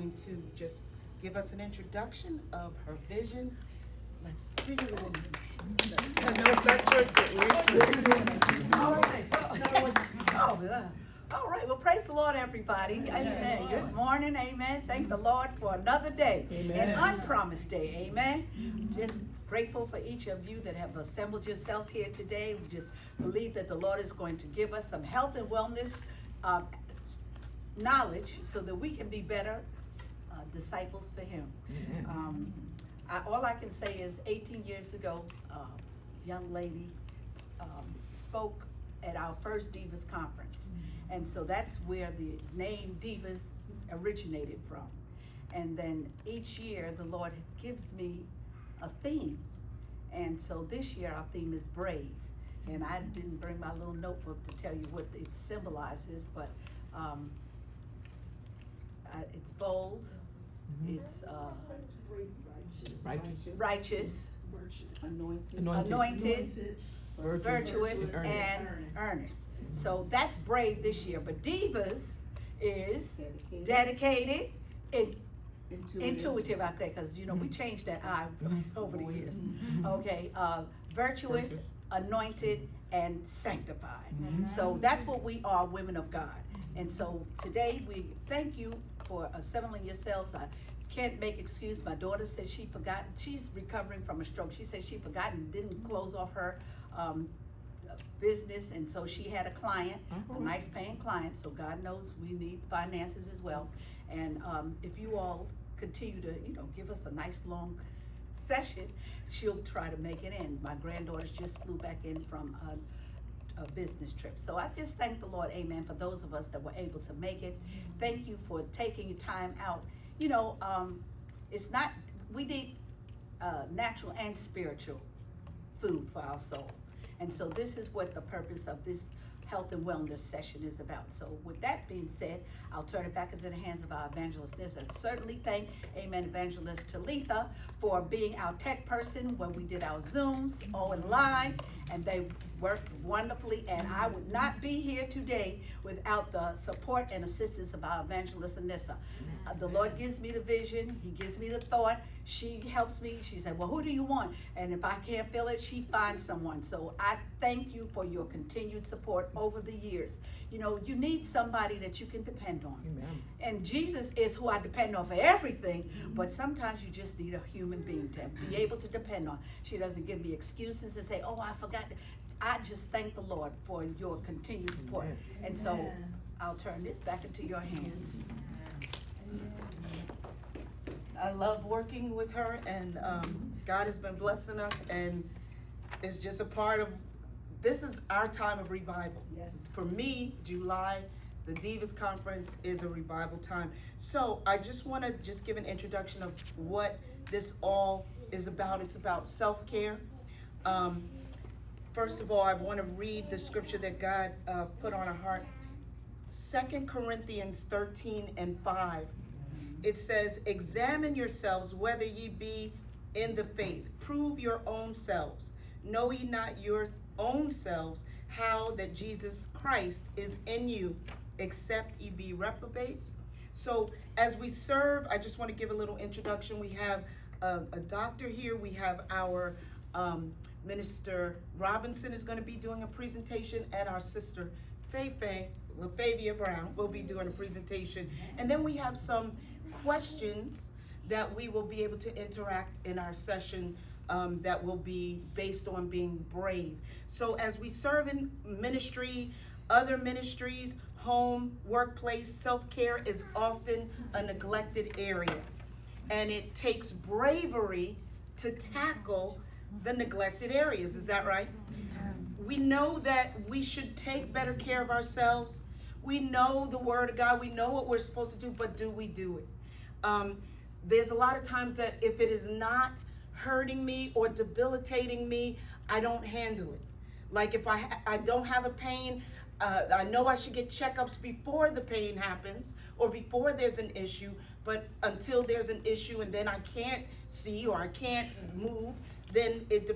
going to just give us an introduction of her vision. Let's bring her in. No, it's not church. All right, well, praise the Lord, everybody. Amen. Good morning, amen. Thank the Lord for another day, an unpromised day, amen. Just grateful for each of you that have assembled yourself here today. We just believe that the Lord is going to give us some health and wellness knowledge so that we can be better disciples for Him. All I can say is 18 years ago, a young lady spoke at our first D.I.V.A.S conference. And so that's where the name D.I.V.A.S originated from. And then each year the Lord gives me a theme. And so this year our theme is brave. And I didn't bring my little notebook to tell you what it symbolizes, but it's bold, it's righteous, anointed, virtuous, and earnest. So that's brave this year. But D.I.V.A.S is dedicated, intuitive, okay, because we changed that I over the years. Okay, virtuous, anointed, and sanctified. So that's what we are, women of God. And so today we thank you for assembling yourselves. I can't make excuse. My daughter said she forgot. She's recovering from a stroke. She said she forgot and didn't close off her business, and so she had a client, a nice paying client. So God knows we need finances as well. And if you all continue to give us a nice long session, she'll try to make it in. My granddaughters just flew back in from a business trip. So I just thank the Lord, amen, for those of us that were able to make it. Thank you for taking time out. It's not, we need natural and spiritual food for our soul. And so this is what the purpose of this health and wellness session is about. So with that being said, I'll turn it back into the hands of our evangelist. And certainly thank, amen, Evangelist Talitha for being our tech person when we did our Zooms all in line, and they worked wonderfully. And I would not be here today without the support and assistance of our evangelist Anissa. The Lord gives me the vision, He gives me the thought, she helps me. She said, well, who do you want? And if I can't fill it, she finds someone. So I thank you for your continued support over the years. You need somebody that you can depend on. Amen. And Jesus is who I depend on for everything, but sometimes you just need a human being to be able to depend on. She doesn't give me excuses and say, oh, I forgot. I just thank the Lord for your continued support. Amen. And so I'll turn this back into your hands. I love working with her, and God has been blessing us, and it's just a part of, this is our time of revival. Yes. For me, July, the D.I.V.A.S conference is a revival time. So I just want to give an introduction of what this all is about. It's about self-care. First of all, I want to read the scripture that God put on our heart. 2 Corinthians 13:5. It says, examine yourselves whether ye be in the faith. Prove your own selves. Know ye not your own selves how that Jesus Christ is in you, except ye be reprobates. So as we serve, I just want to give a little introduction. We have a doctor here. We have our Minister Robinson is going to be doing a presentation, and our sister LaFavia Brown will be doing a presentation. And then we have some questions that we will be able to interact in our session that will be based on being brave. So as we serve in ministry, other ministries, home, workplace, self-care is often a neglected area. And it takes bravery to tackle the neglected areas. Is that right? We know that we should take better care of ourselves. We know the Word of God. We know what we're supposed to do, but do we do it? There's a lot of times that if it is not hurting me or debilitating me, I don't handle it. Like if I don't have a pain, I know I should get checkups before the pain happens or before there's an issue, but until there's an issue and then I can't see or I can't move, then it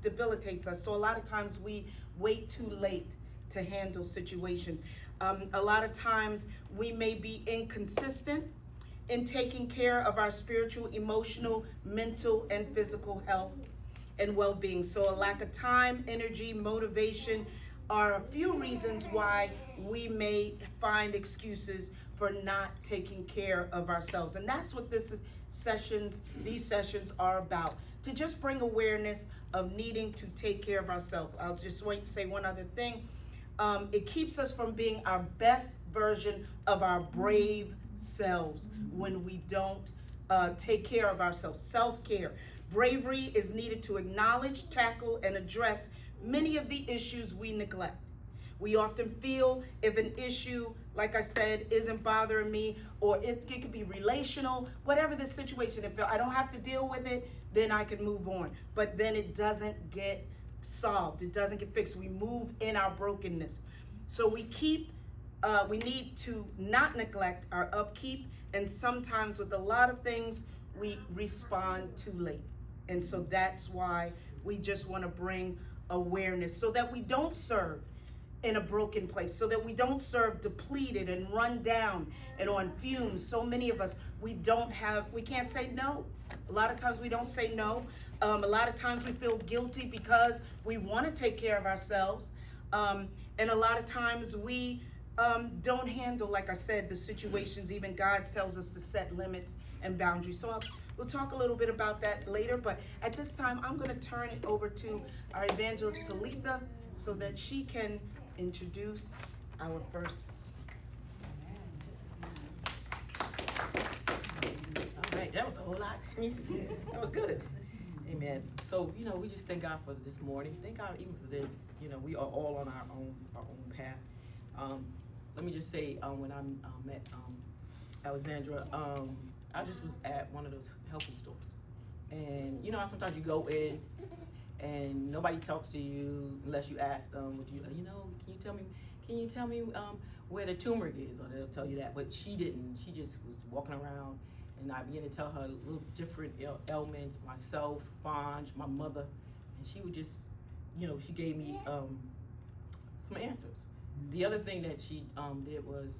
debilitates us. So a lot of times we wait too late to handle situations. A lot of times we may be inconsistent in taking care of our spiritual, emotional, mental, and physical health and well-being. So a lack of time, energy, motivation are a few reasons why we may find excuses for not taking care of ourselves. And that's what these sessions are about, to just bring awareness of needing to take care of ourselves. I'll just say one other thing. It keeps us from being our best version of our brave selves when we don't take care of ourselves. Self-care. Bravery is needed to acknowledge, tackle, and address many of the issues we neglect. We often feel if an issue, like I said, isn't bothering me, or it could be relational, whatever the situation, if I don't have to deal with it, then I can move on. But then it doesn't get solved. It doesn't get fixed. We move in our brokenness. So we need to not neglect our upkeep, and sometimes with a lot of things, we respond too late. And so that's why we just want to bring awareness so that we don't serve in a broken place, so that we don't serve depleted and run down and on fumes. So many of us, we can't say no. A lot of times we don't say no. A lot of times we feel guilty because we want to take care of ourselves. And a lot of times we don't handle, like I said, the situations. Even God tells us to set limits and boundaries. So we'll talk a little bit about that later. But at this time, I'm going to turn it over to our evangelist, Talitha, so that she can introduce our first speaker. All right, that was a whole lot. That was good. Amen. So, we just thank God for this morning. Thank God even for this. We are all on our own path. Let me just say, when I met Alexandra, I just was at one of those health food stores. And how sometimes you go in and nobody talks to you unless you ask them, can you tell me where the turmeric is? Or they'll tell you that. But she didn't. She just was walking around, and I began to tell her little different ailments, myself, Fanj, my mother, and she would just, she gave me some answers. The other thing that she did was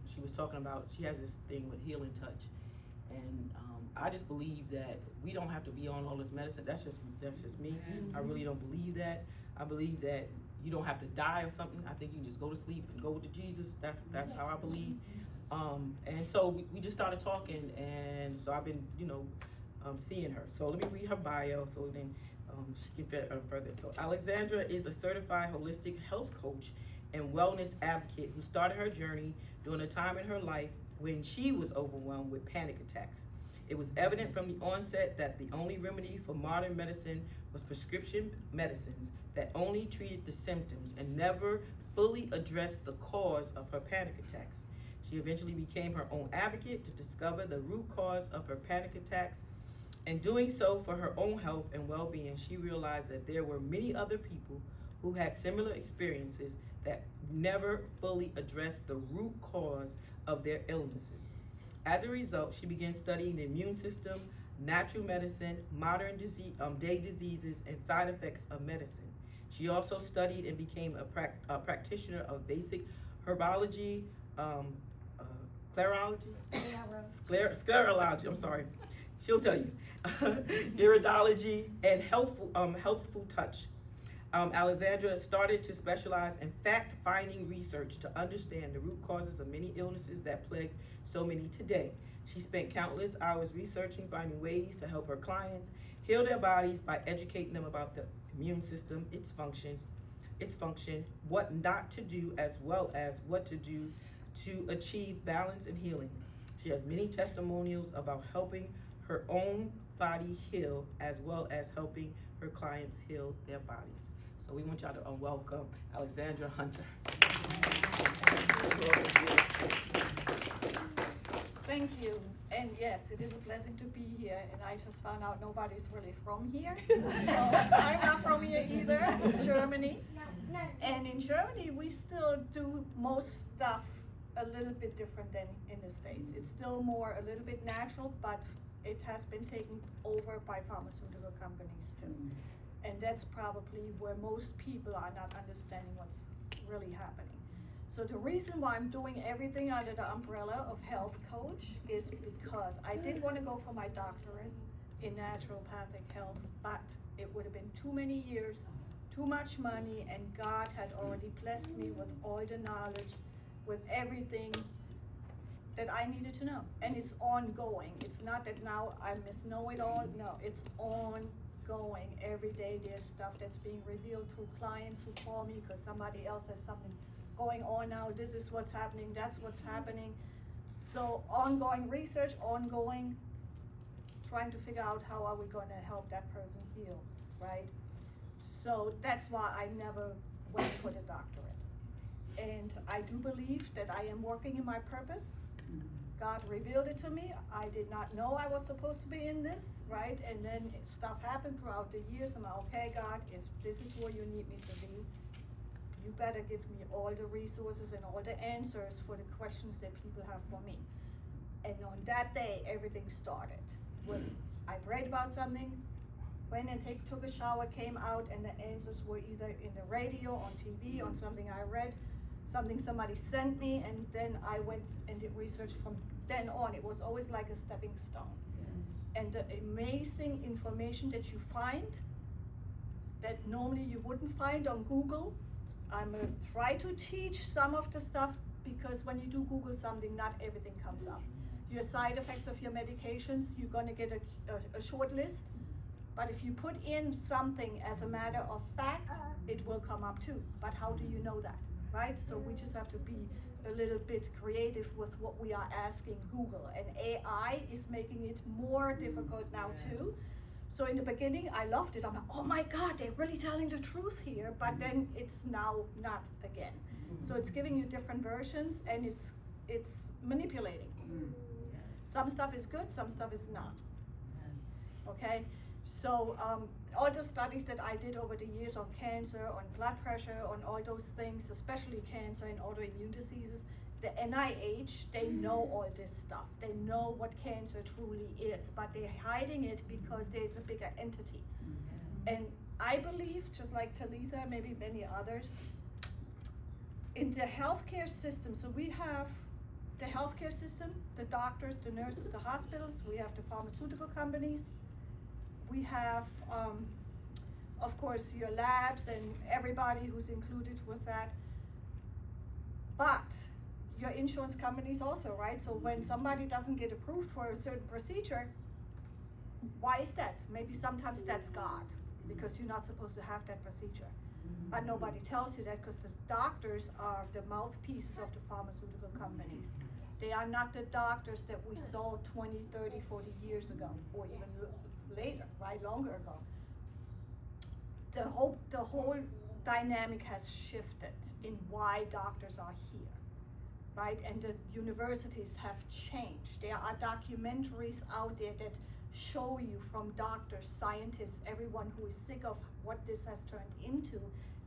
she was talking about, she has this thing with healing touch, and I just believe that we don't have to be on all this medicine. That's just me. I really don't believe that. I believe that you don't have to die of something. I think you can just go to sleep and go to Jesus. That's how I believe. And so we just started talking, and so I've been, seeing her. So let me read her bio so then she can fit further. So Alexandra is a certified holistic health coach and wellness advocate who started her journey during a time in her life when she was overwhelmed with panic attacks. It was evident from the onset that the only remedy for modern medicine was prescription medicines that only treated the symptoms and never fully addressed the cause of her panic attacks. She eventually became her own advocate to discover the root cause of her panic attacks. In doing so for her own health and well-being, she realized that there were many other people who had similar experiences that never fully addressed the root cause of their illnesses. As a result, she began studying the immune system, natural medicine, modern day diseases, and side effects of medicine. She also studied and became a practitioner of basic herbology, sclerology, I'm sorry, she'll tell you, iridology, and healthful touch. Alexandra started to specialize in fact-finding research to understand the root causes of many illnesses that plague so many today. She spent countless hours researching, finding ways to help her clients heal their bodies by educating them about the immune system, its function, what not to do, as well as what to do to achieve balance and healing. She has many testimonials about helping her own body heal, as well as helping her clients heal their bodies. So we want y'all to welcome Alexandra Hunter. Thank you. And yes, it is a blessing to be here. And I just found out nobody's really from here. So I'm not from here either, from Germany. And in Germany, we still do most stuff a little bit different than in the States. It's still more a little bit natural, but it has been taken over by pharmaceutical companies too. And that's probably where most people are not understanding what's really happening. So the reason why I'm doing everything under the umbrella of health coach is because I did want to go for my doctorate in naturopathic health, but it would have been too many years, too much money, and God had already blessed me with all the knowledge, with everything that I needed to know. And it's ongoing. It's not that now I must know it all. No, it's ongoing. Every day there's stuff that's being revealed through clients who call me because somebody else has something going on now. This is what's happening, that's what's happening. So ongoing research, ongoing trying to figure out how are we going to help that person heal, right? So that's why I never went for the doctorate. And I do believe that I am working in my purpose. God revealed it to me. I did not know I was supposed to be in this, right? And then stuff happened throughout the years. I'm like, okay, God, if this is where you need me to be, you better give me all the resources and all the answers for the questions that people have for me. And on that day, everything started with, I prayed about something, went and took a shower, came out, and the answers were either in the radio, on TV, on something I read, something somebody sent me, and then I went and did research from then on. It was always like a stepping stone. And the amazing information that you find that normally you wouldn't find on Google, I'm gonna try to teach some of the stuff, because when you do Google something, not everything comes up. Your side effects of your medications, you're gonna get a short list, but if you put in something as a matter of fact, it will come up too. But how do you know that, right? So we just have to be a little bit creative with what we are asking Google, and AI is making it more difficult now too. So in the beginning, I loved it. I'm like, oh my God, they're really telling the truth here. But then it's now not again. So it's giving you different versions, and it's manipulating. Some stuff is good, some stuff is not. Okay, so all the studies that I did over the years on cancer, on blood pressure, on all those things, especially cancer and autoimmune diseases, the NIH, they know all this stuff. They know what cancer truly is, but they're hiding it because there's a bigger entity. And I believe, just like Talitha, maybe many others, in the healthcare system, so we have the healthcare system, the doctors, the nurses, the hospitals, we have the pharmaceutical companies, we have, of course, your labs and everybody who's included with that. But your insurance companies also, right? So when somebody doesn't get approved for a certain procedure, why is that? Maybe sometimes that's God, because you're not supposed to have that procedure. But nobody tells you that, because the doctors are the mouthpieces of the pharmaceutical companies. They are not the doctors that we saw 20, 30, 40 years ago, or even later, right, longer ago. The whole dynamic has shifted in why doctors are here, right? And the universities have changed. There are documentaries out there that show you from doctors, scientists, everyone who is sick of what this has turned into,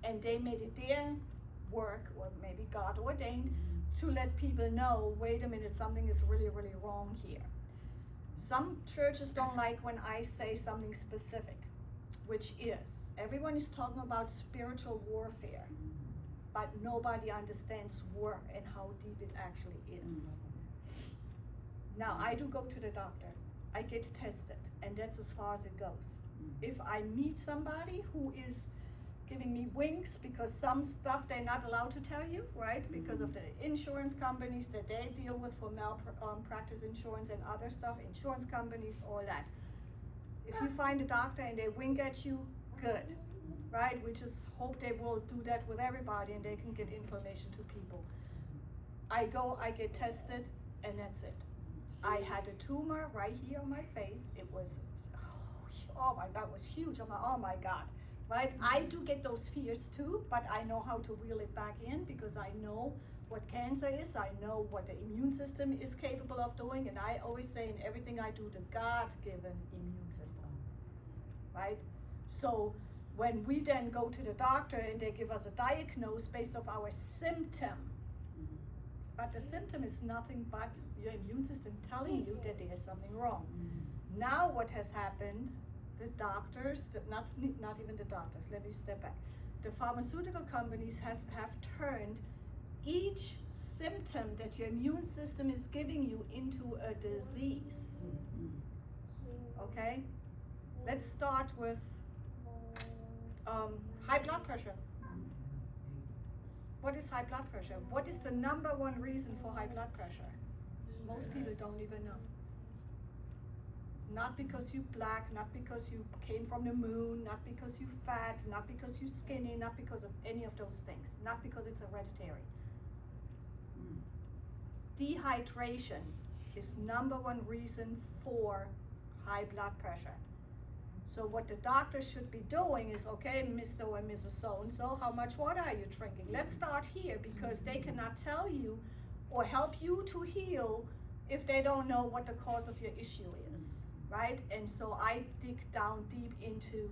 and they made it their work, or maybe God ordained, to let people know, wait a minute, something is really, really wrong here. Some churches don't like when I say something specific, which is, everyone is talking about spiritual warfare, but nobody understands war and how deep it actually is. Now, I do go to the doctor, I get tested, and that's as far as it goes. If I meet somebody who is giving me winks because some stuff they're not allowed to tell you, right? Because of the insurance companies that they deal with for malpractice insurance and other stuff, insurance companies, all that. If you find a doctor and they wink at you, good, right? We just hope they will do that with everybody and they can get information to people. I go, I get tested, and that's it. I had a tumor right here on my face. It was, oh my God, it was huge. I'm like, oh my God. Right? I do get those fears too, but I know how to reel it back in, because I know what cancer is, I know what the immune system is capable of doing, and I always say in everything I do, the God-given immune system, right? So when we then go to the doctor and they give us a diagnosis based off our symptom, but the symptom is nothing but your immune system telling you that there's something wrong. Now what has happened, the doctors, not even the doctors, let me step back. The pharmaceutical companies have turned each symptom that your immune system is giving you into a disease. Okay? Let's start with high blood pressure. What is high blood pressure? What is the number one reason for high blood pressure? Most people don't even know. Not because you're black, not because you came from the moon, not because you're fat, not because you're skinny, not because of any of those things, not because it's hereditary. Dehydration is number one reason for high blood pressure. So what the doctor should be doing is, okay, Mr. or Mrs. So-and-so, how much water are you drinking? Let's start here, because they cannot tell you or help you to heal if they don't know what the cause of your issue is, right? And so I dig down deep into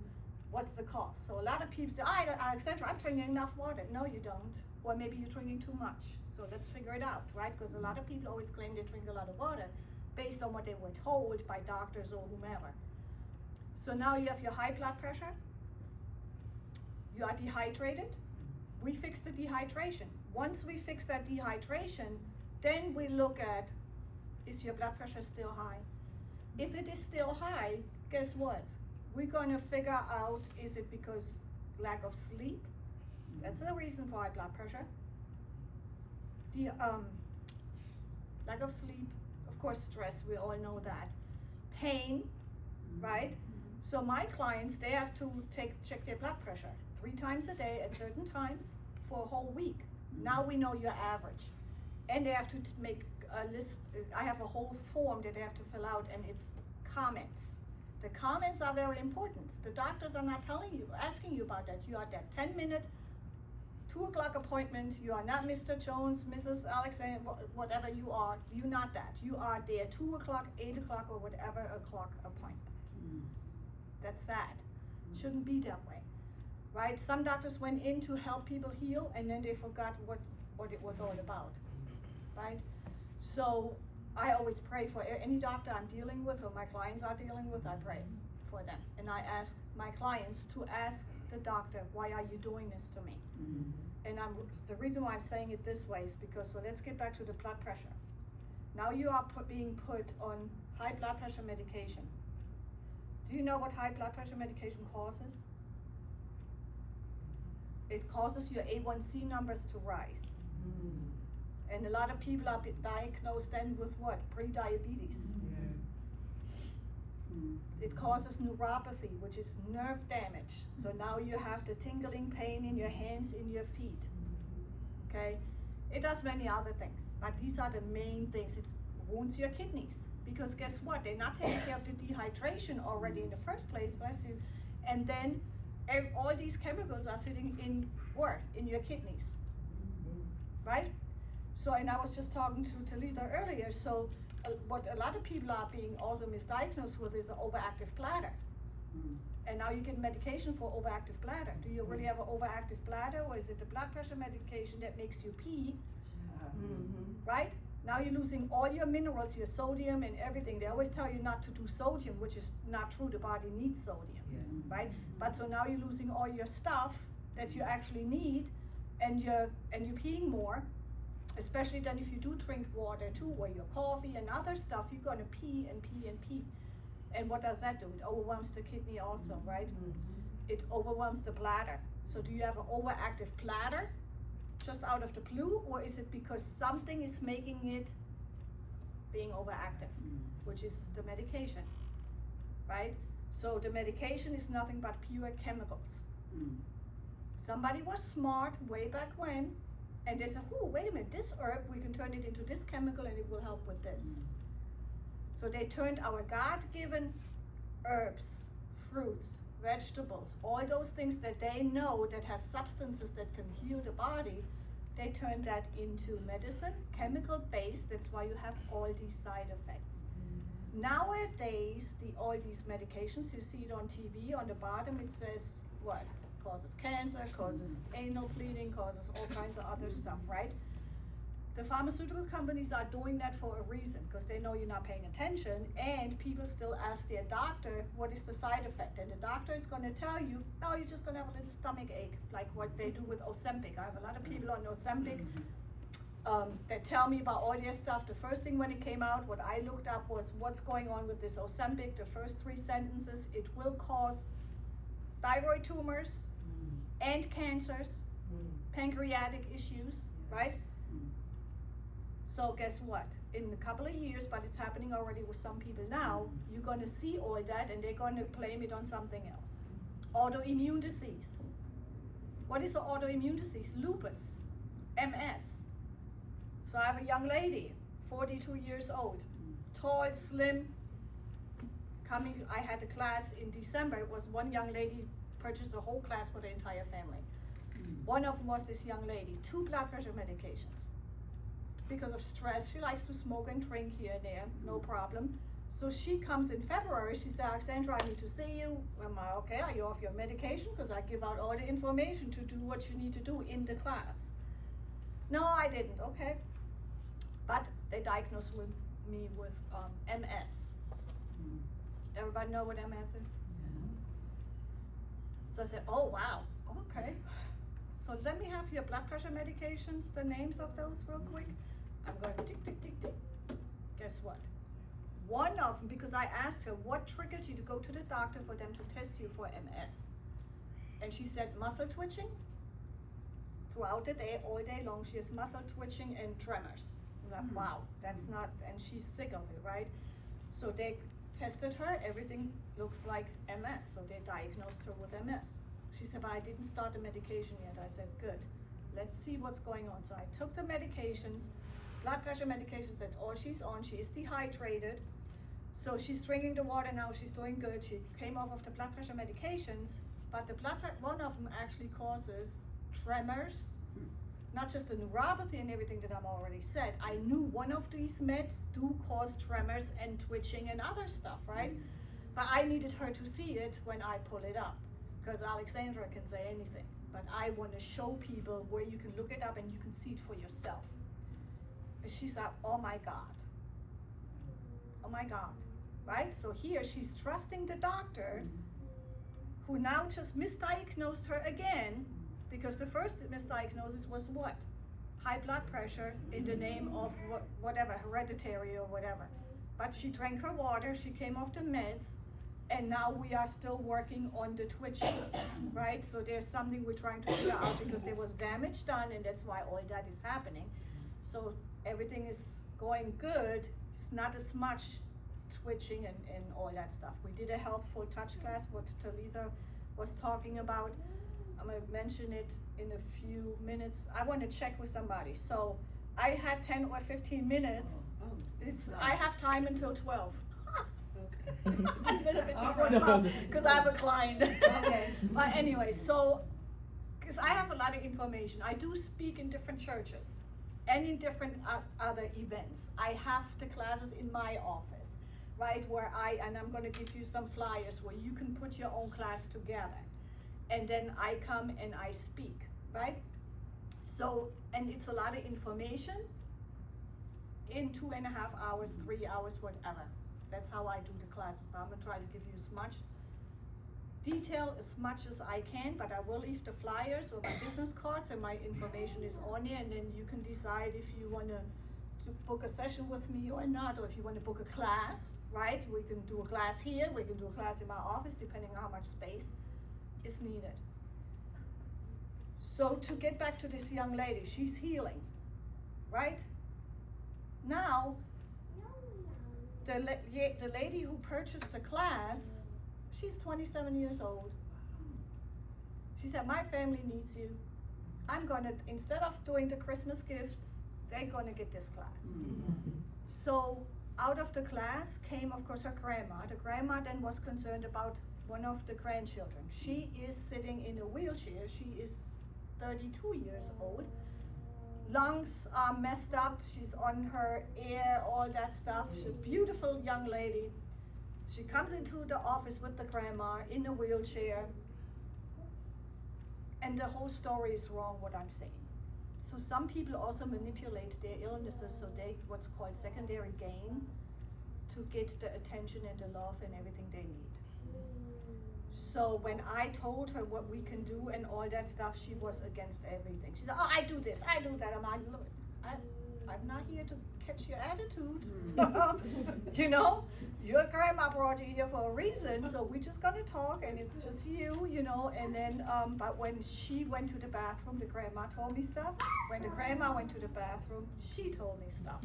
what's the cause. So a lot of people say, Alexandra, I'm drinking enough water. No, you don't. Or maybe you're drinking too much. So let's figure it out, right? Because a lot of people always claim they drink a lot of water based on what they were told by doctors or whomever. So now you have your high blood pressure, you are dehydrated, we fix the dehydration. Once we fix that dehydration, then we look at, is your blood pressure still high? If it is still high, guess what? We're gonna figure out, is it because lack of sleep? That's a reason for high blood pressure. The lack of sleep, of course stress, we all know that. Pain, right? So my clients, they have to check their blood pressure 3 times a day at certain times for a whole week. Now we know your average. And they have to make a list. I have a whole form that they have to fill out, and it's comments. The comments are very important. The doctors are not asking you about that. You are that 10-minute, 2 o'clock appointment. You are not Mr. Jones, Mrs. Alexander, whatever you are. You're not that. You are there 2 o'clock, 8 o'clock, or whatever o'clock appointment. That's sad. Shouldn't be that way, right? Some doctors went in to help people heal, and then they forgot what it was all about, right? So I always pray for any doctor I'm dealing with or my clients are dealing with. I pray for them, and I ask my clients to ask the doctor, why are you doing this to me? And the reason why I'm saying it this way is because, so let's get back to the blood pressure. Now you are being put on high blood pressure medication. Do you know what high blood pressure medication causes? It causes your A1C numbers to rise. And a lot of people are diagnosed then with what? Pre-diabetes. It causes neuropathy, which is nerve damage. So now you have the tingling pain in your hands, in your feet. Okay? It does many other things, but these are the main things. It wounds your kidneys. Because guess what? They're not taking care of the dehydration already in the first place, bless you. And then all these chemicals are sitting in your kidneys, right? So, and I was just talking to Talitha earlier, so what a lot of people are being also misdiagnosed with is an overactive bladder. And now you get medication for overactive bladder. Do you really have an overactive bladder, or is it the blood pressure medication that makes you pee, right? Now you're losing all your minerals, your sodium and everything. They always tell you not to do sodium, which is not true. The body needs sodium, right? But so now you're losing all your stuff that you actually need, and you're peeing more, especially then if you do drink water too, or your coffee and other stuff, you're gonna pee and pee and pee. And what does that do? It overwhelms the kidney also, right? It overwhelms the bladder. So do you have an overactive bladder just out of the blue, or is it because something is making it being overactive, which is the medication, right? So the medication is nothing but pure chemicals. Somebody was smart way back when, and they said, oh, wait a minute, this herb, we can turn it into this chemical and it will help with this. So they turned our God-given herbs, fruits, vegetables, all those things that they know that has substances that can heal the body, they turned that into medicine, chemical based. That's why you have all these side effects. Nowadays, all these medications, you see it on TV, on the bottom it says what? Causes cancer, causes anal bleeding, causes all kinds of other stuff, right? The pharmaceutical companies are doing that for a reason, because they know you're not paying attention, and people still ask their doctor, what is the side effect? And the doctor is going to tell you, no, you're just going to have a little stomach ache, like what they do with Ozempic. I have a lot of people on Ozempic. that tell me about all their stuff. The first thing when it came out, what I looked up was what's going on with this Ozempic. The first 3 sentences, it will cause thyroid tumors and cancers, pancreatic issues, right? So guess what? In a couple of years, but it's happening already with some people now, you're gonna see all that and they're gonna blame it on something else. Autoimmune disease. What is an autoimmune disease? Lupus, MS. So I have a young lady, 42 years old, tall, slim, I had a class in December. It was one young lady purchased a whole class for the entire family. One of them was this young lady, 2 blood pressure medications. Because of stress, she likes to smoke and drink here and there, no problem. So she comes in February, she said, Alexandra, I need to see you. I'm like, okay, are you off your medication? Because I give out all the information to do what you need to do in the class. No, I didn't, okay. But they diagnosed me with MS. Everybody know what MS is? So I said, oh wow, okay. So let me have your blood pressure medications, the names of those real quick. I'm going tick, tick, tick, tick. Guess what? One of them, because I asked her, what triggered you to go to the doctor for them to test you for MS? And she said, muscle twitching. Throughout the day, all day long, she has muscle twitching and tremors. I'm like, wow, that's not, and she's sick of it, right? So they tested her, everything looks like MS, so they diagnosed her with MS. She said, but I didn't start the medication yet. I said, good, let's see what's going on. So I took the medications, blood pressure medications, that's all she's on. She is dehydrated. So she's drinking the water now, she's doing good. She came off of the blood pressure medications, but the one of them actually causes tremors, not just the neuropathy and everything that I've already said. I knew one of these meds do cause tremors and twitching and other stuff, right? But I needed her to see it when I pull it up, because Alexandra can say anything. But I want to show people where you can look it up and you can see it for yourself. And she's like, oh my God. Oh my God, right? So here she's trusting the doctor who now just misdiagnosed her again, because the first misdiagnosis was what? High blood pressure in the name of whatever, hereditary or whatever. But she drank her water, she came off the meds, and now we are still working on the twitching, right? So there's something we're trying to figure out, because there was damage done and that's why all that is happening. So everything is going good, it's not as much twitching and all that stuff. We did a healthful touch class, what Talitha was talking about. I'm gonna mention it in a few minutes. I want to check with somebody. So I had 10 or 15 minutes. I have time until 12. A little bit before 12, because I have a client. Okay. But anyway, so, because I have a lot of information. I do speak in different churches and in different other events. I have the classes in my office, right, where and I'm gonna give you some flyers where you can put your own class together. And then I come and I speak, right? So, and it's a lot of information in 2.5 hours, 3 hours, whatever. That's how I do the classes. But I'm gonna try to give you as much detail as much as I can, but I will leave the flyers or my business cards, and my information is on there, and then you can decide if you wanna book a session with me or not, or if you wanna book a class, right? We can do a class here, we can do a class in my office, depending on how much space is needed. So to get back to this young lady, she's healing, right? Now, the lady who purchased the class, she's 27 years old. She said, my family needs you. I'm gonna, instead of doing the Christmas gifts, they're gonna get this class. So out of the class came, of course, her grandma. The grandma then was concerned about one of the grandchildren. She is sitting in a wheelchair. She is 32 years old. Lungs are messed up. She's on her air, all that stuff. She's a beautiful young lady. She comes into the office with the grandma in a wheelchair. And the whole story is wrong, what I'm saying. So some people also manipulate their illnesses so they, what's called secondary gain, to get the attention and the love and everything they need. So when I told her what we can do and all that stuff, she was against everything. She said, oh, I do this, I do that. I'm like, look, I'm not here to catch your attitude. You know, your grandma brought you here for a reason, so we're just gonna talk, and it's just you, you know. And then, but when she went to the bathroom, the grandma told me stuff. When the grandma went to the bathroom, she told me stuff.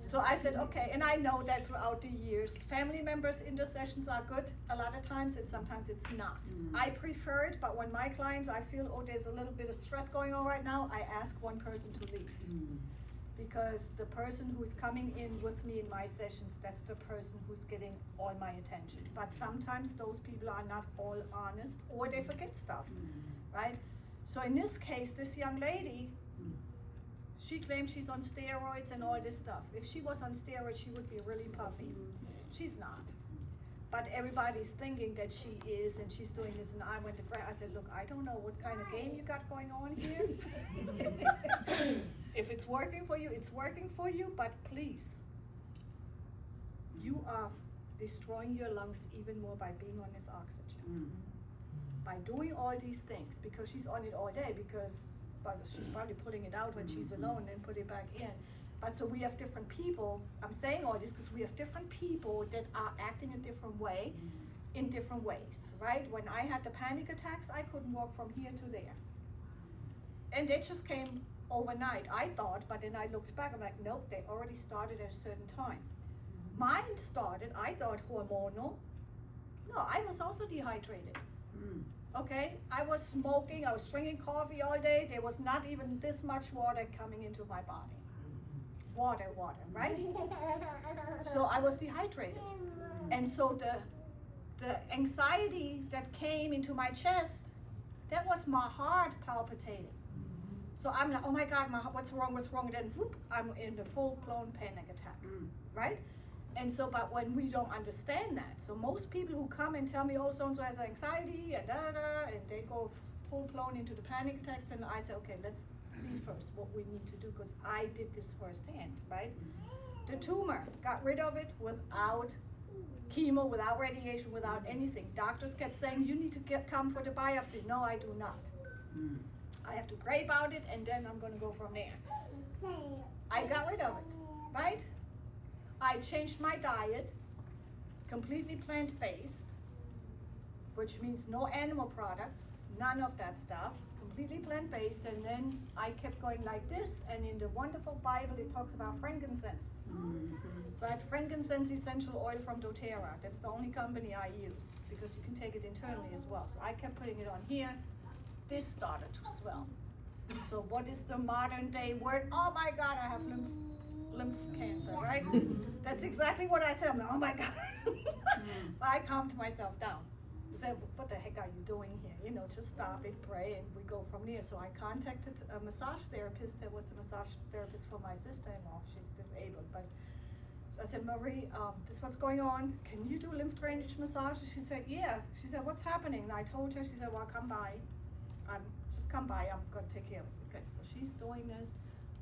So I said, okay, and I know that throughout the years, family members' intercessions are good a lot of times, and sometimes it's not. I prefer it, but when my clients, I feel, oh, there's a little bit of stress going on right now, I ask one person to leave. Because the person who's coming in with me in my sessions, that's the person who's getting all my attention. But sometimes those people are not all honest, or they forget stuff, right? So in this case, this young lady, she claims she's on steroids and all this stuff. If she was on steroids, she would be really puffy. She's not. But everybody's thinking that she is, and she's doing this, and I went to I said, look, I don't know what kind of game you got going on here. If it's working for you, it's working for you, but please, you are destroying your lungs even more by being on this oxygen. By doing all these things, because she's on it all day, but she's probably putting it out when she's alone and put it back in. But so we have different people. I'm saying all this because we have different people that are acting a different way in different ways, right? When I had the panic attacks, I couldn't walk from here to there. And they just came overnight, I thought, but then I looked back, I'm like, nope, they already started at a certain time. Mine started, I thought, hormonal. No, I was also dehydrated. Okay, I was smoking, I was drinking coffee all day, there was not even this much water coming into my body. Water, right? So I was dehydrated. And so the anxiety that came into my chest, that was my heart palpitating. So I'm like, oh my God, what's wrong? And then whoop, I'm in the full-blown panic attack, right? And so, but when we don't understand that, so most people who come and tell me, oh, so-and-so has anxiety and and they go full-blown into the panic attacks, and I say, okay, let's see first what we need to do, because I did this firsthand, right? The tumor, got rid of it without chemo, without radiation, without anything. Doctors kept saying, you need to come for the biopsy. No, I do not. I have to pray about it, and then I'm gonna go from there. I got rid of it, right? I changed my diet, completely plant-based, which means no animal products, none of that stuff, completely plant-based, and then I kept going like this, and in the wonderful Bible it talks about frankincense. So I had frankincense essential oil from doTERRA. That's the only company I use, because you can take it internally as well. So I kept putting it on here. This started to swell. So what is the modern day word? Oh my God, I have lymph cancer, right? That's exactly what I said. I'm like, oh my God. But I calmed myself down. I said, what the heck are you doing here? You know, just stop it, pray, and we go from there. So I contacted a massage therapist that was the massage therapist for my sister-in-law. She's disabled, but so I said, Marie, this is what's going on. Can you do lymph drainage massage? She said, yeah. She said, what's happening? And I told her, she said, well, come by. Just come by, I'm gonna take care of it. Okay, so she's doing this.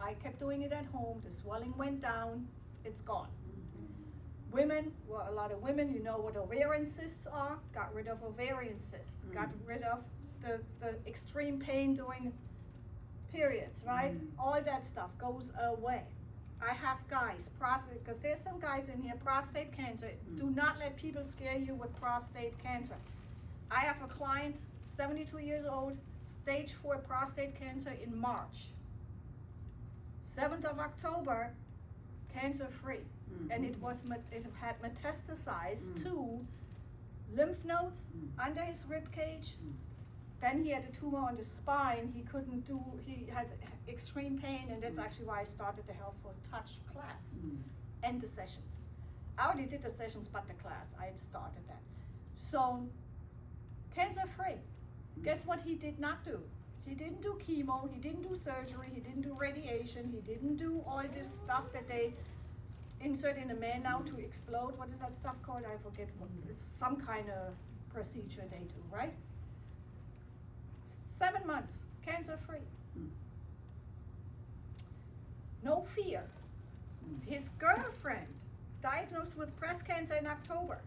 I kept doing it at home. The swelling went down. It's gone. Women, well, a lot of women, you know what ovarian cysts are. Got rid of ovarian cysts. Got rid of the extreme pain during periods, right? All that stuff goes away. I have guys, prostate, because there's some guys in here, prostate cancer. Do not let people scare you with prostate cancer. I have a client, 72 years old, stage 4 prostate cancer in March. 7th of October, cancer-free. And it had metastasized to lymph nodes under his rib cage. Then he had a tumor on the spine. He had extreme pain, and that's actually why I started the Healthful Touch class and the sessions. I already did the sessions, but the class, I had started that. So, cancer-free. Guess what he did not do? He didn't do chemo, he didn't do surgery, he didn't do radiation, he didn't do all this stuff that they insert in a man now to explode. What is that stuff called? I forget what. It's some kind of procedure they do, right? 7 months, cancer-free. No fear. His girlfriend diagnosed with breast cancer in October,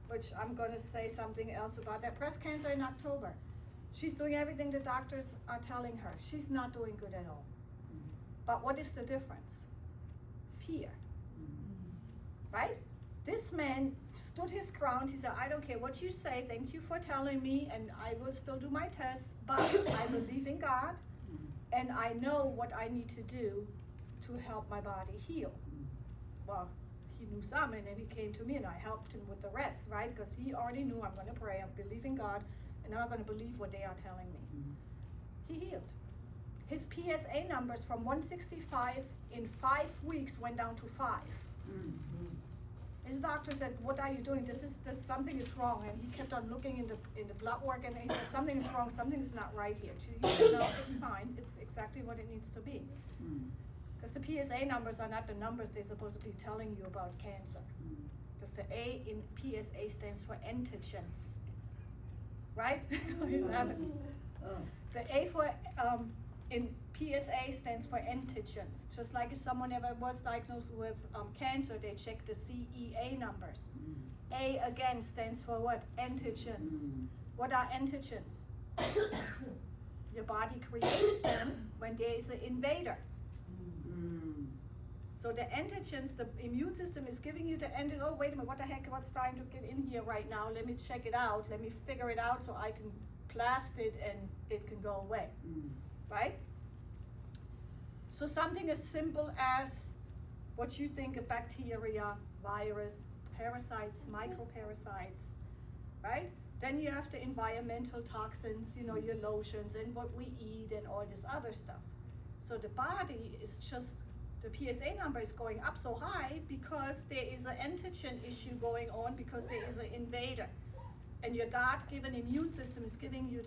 which I'm gonna say something else about that. Breast cancer in October. She's doing everything the doctors are telling her. She's not doing good at all. But what is the difference? Fear. Right? This man stood his ground. He said, I don't care what you say. Thank you for telling me, and I will still do my tests, but I believe in God, and I know what I need to do to help my body heal. Well, he knew some, and then he came to me, and I helped him with the rest, right? Because he already knew, I'm going to pray, I believe in God, and I'm going to believe what they are telling me. He healed. His PSA numbers from 165 in 5 weeks went down to 5. His doctor said, what are you doing? Something is wrong. And he kept on looking in the blood work, and he said, something is wrong, something is not right here. He said, no, it's fine. It's exactly what it needs to be. Because the PSA numbers are not the numbers they're supposed to be telling you about cancer. Because the A in PSA stands for antigens. Right? You have it. The A for in PSA stands for antigens. Just like if someone ever was diagnosed with cancer, they check the CEA numbers. A again stands for what? Antigens. What are antigens? Your body creates them when there is an invader. So the antigens, the immune system is giving you the antigen. Oh, wait a minute, what the heck, what's trying to get in here right now? Let me check it out. Let me figure it out so I can blast it and it can go away. Right? So something as simple as what you think of bacteria, virus, parasites, microparasites, right? Then you have the environmental toxins, you know, your lotions and what we eat and all this other stuff. So the body is just, the PSA number is going up so high because there is an antigen issue going on, because there is an invader. And your God-given immune system is giving you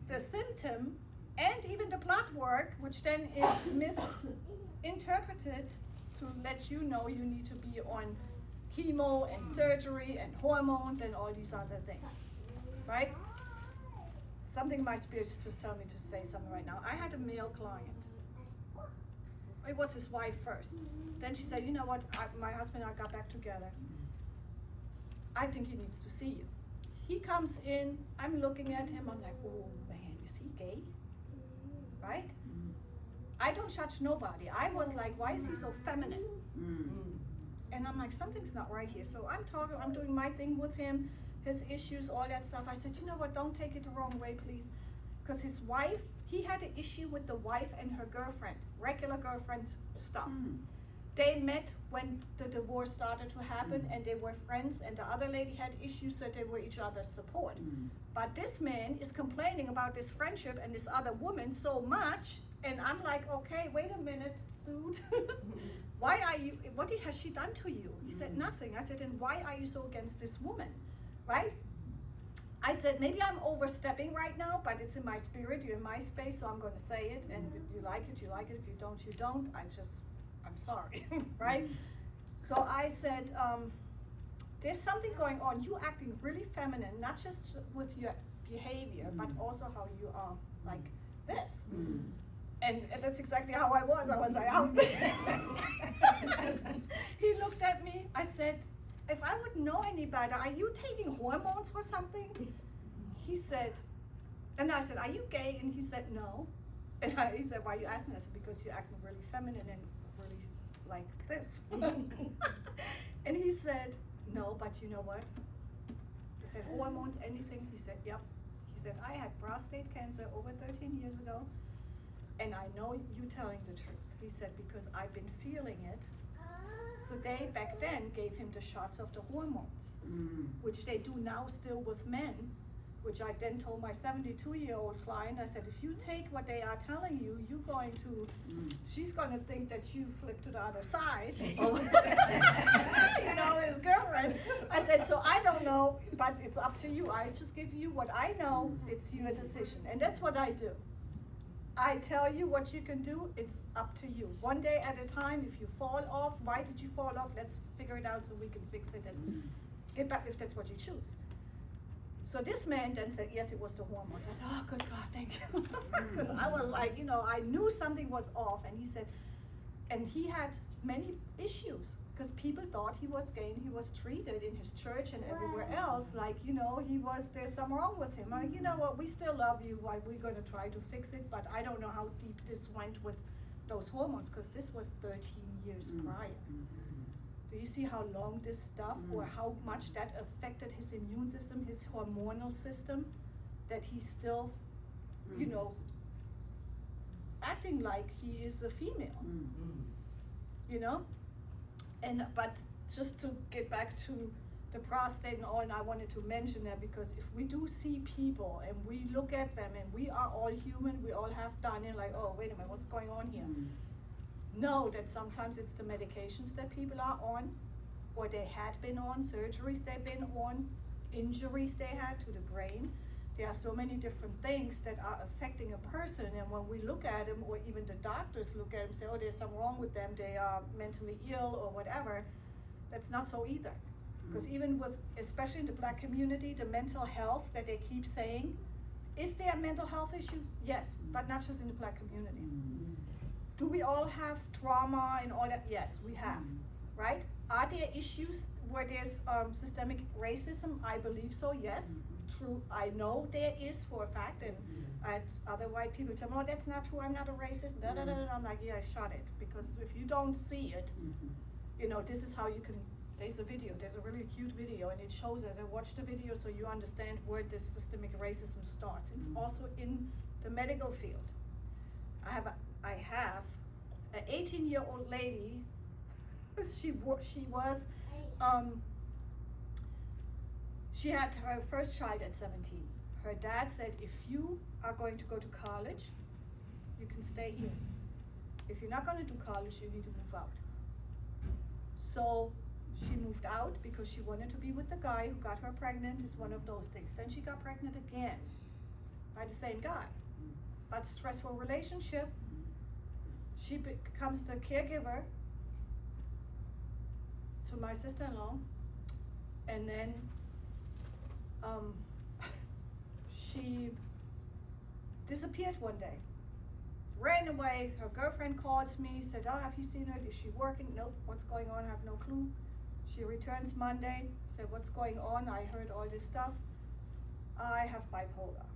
the symptom and even the blood work, which then is misinterpreted to let you know you need to be on chemo and surgery and hormones and all these other things, right? Something my spirit just telling me to say something right now. I had a male client. It was his wife first. Then she said, you know what, my husband and I got back together. I think he needs to see you. He comes in, I'm looking at him, I'm like, oh man, is he gay? Right? I don't judge nobody. I was like, why is he so feminine? And I'm like, something's not right here. So I'm doing my thing with him, his issues, all that stuff. I said, you know what, don't take it the wrong way, please. Because his wife, he had an issue with the wife and her girlfriend, regular girlfriend stuff. They met when the divorce started to happen, and they were friends, and the other lady had issues, so they were each other's support. But this man is complaining about this friendship and this other woman so much, and I'm like, okay, wait a minute, dude. Why are you, has she done to you? He said, nothing. I said, then why are you so against this woman, right? I said, maybe I'm overstepping right now, but it's in my spirit, you're in my space, so I'm gonna say it, and if you like it, you like it, if you don't, you don't. I'm sorry, right? So I said, there's something going on. You acting really feminine, not just with your behavior, but also how you are like this. And that's exactly how I was. I was like, out there. He looked at me. I said, if I would know any better, are you taking hormones or something? He said, and I said, are you gay? And he said, no. And he said, why you ask me? I said, because you're acting really feminine and really like this. And he said, no, but you know what? He said, hormones, anything? He said, yep. He said, I had prostate cancer over 13 years ago, and I know you telling the truth. He said, because I've been feeling it. So they back then gave him the shots of the hormones, which they do now still with men, which I then told my 72-year-old client, I said, if you take what they are telling you, you're going to, she's going to think that you flipped to the other side. You know, his girlfriend. I said, so I don't know, but it's up to you. I just give you what I know. It's your decision. And that's what I do. I tell you what you can do, it's up to you. One day at a time. If you fall off, why did you fall off? Let's figure it out so we can fix it and get back if that's what you choose. So this man then said, yes, it was the hormones. I said, oh, good God, thank you. Because I was like, you know, I knew something was off. And he said, and he had many issues. because people thought he was gay, and he was treated in his church and everywhere else like, you know, there's something wrong with him. You know what, we still love you, why we're gonna try to fix it, but I don't know how deep this went with those hormones, because this was 13 years prior. Do you see how long this stuff, or how much that affected his immune system, his hormonal system, that he's still, you know, acting like he is a female, you know? And, but just to get back to the prostate and all, and I wanted to mention that because if we do see people and we look at them and we are all human, we all have done it, like, oh, wait a minute, what's going on here? Know that sometimes it's the medications that people are on, or they had been on, surgeries they've been on, injuries they had to the brain. There are so many different things that are affecting a person, and when we look at them, or even the doctors look at them and say, oh, there's something wrong with them, they are mentally ill or whatever, that's not so either. Because even with, especially in the Black community, the mental health that they keep saying, is there a mental health issue? Yes, but not just in the Black community. Do we all have trauma and all that? Yes, we have, right? Are there issues where there's systemic racism? I believe so, yes. True, I know there is for a fact, and other white people tell me, oh, that's not true, I'm not a racist, da da da da. I'm like, yeah, shut it, because if you don't see it, you know, this is how you can, there's a video, there's a really cute video, and it shows as I watch the video so you understand where this systemic racism starts. It's also in the medical field. I have an 18-year-old lady, she had her first child at 17. Her dad said, if you are going to go to college, you can stay here. If you're not going to do college, you need to move out. So she moved out because she wanted to be with the guy who got her pregnant. It's one of those things. Then she got pregnant again by the same guy. But stressful relationship. She becomes the caregiver to my sister-in-law, and then she disappeared one day, ran away. Her girlfriend calls me, said, oh, have you seen her? Is she working? Nope. What's going on? I have no clue. She returns Monday, said, what's going on? I heard all this stuff. I have bipolar.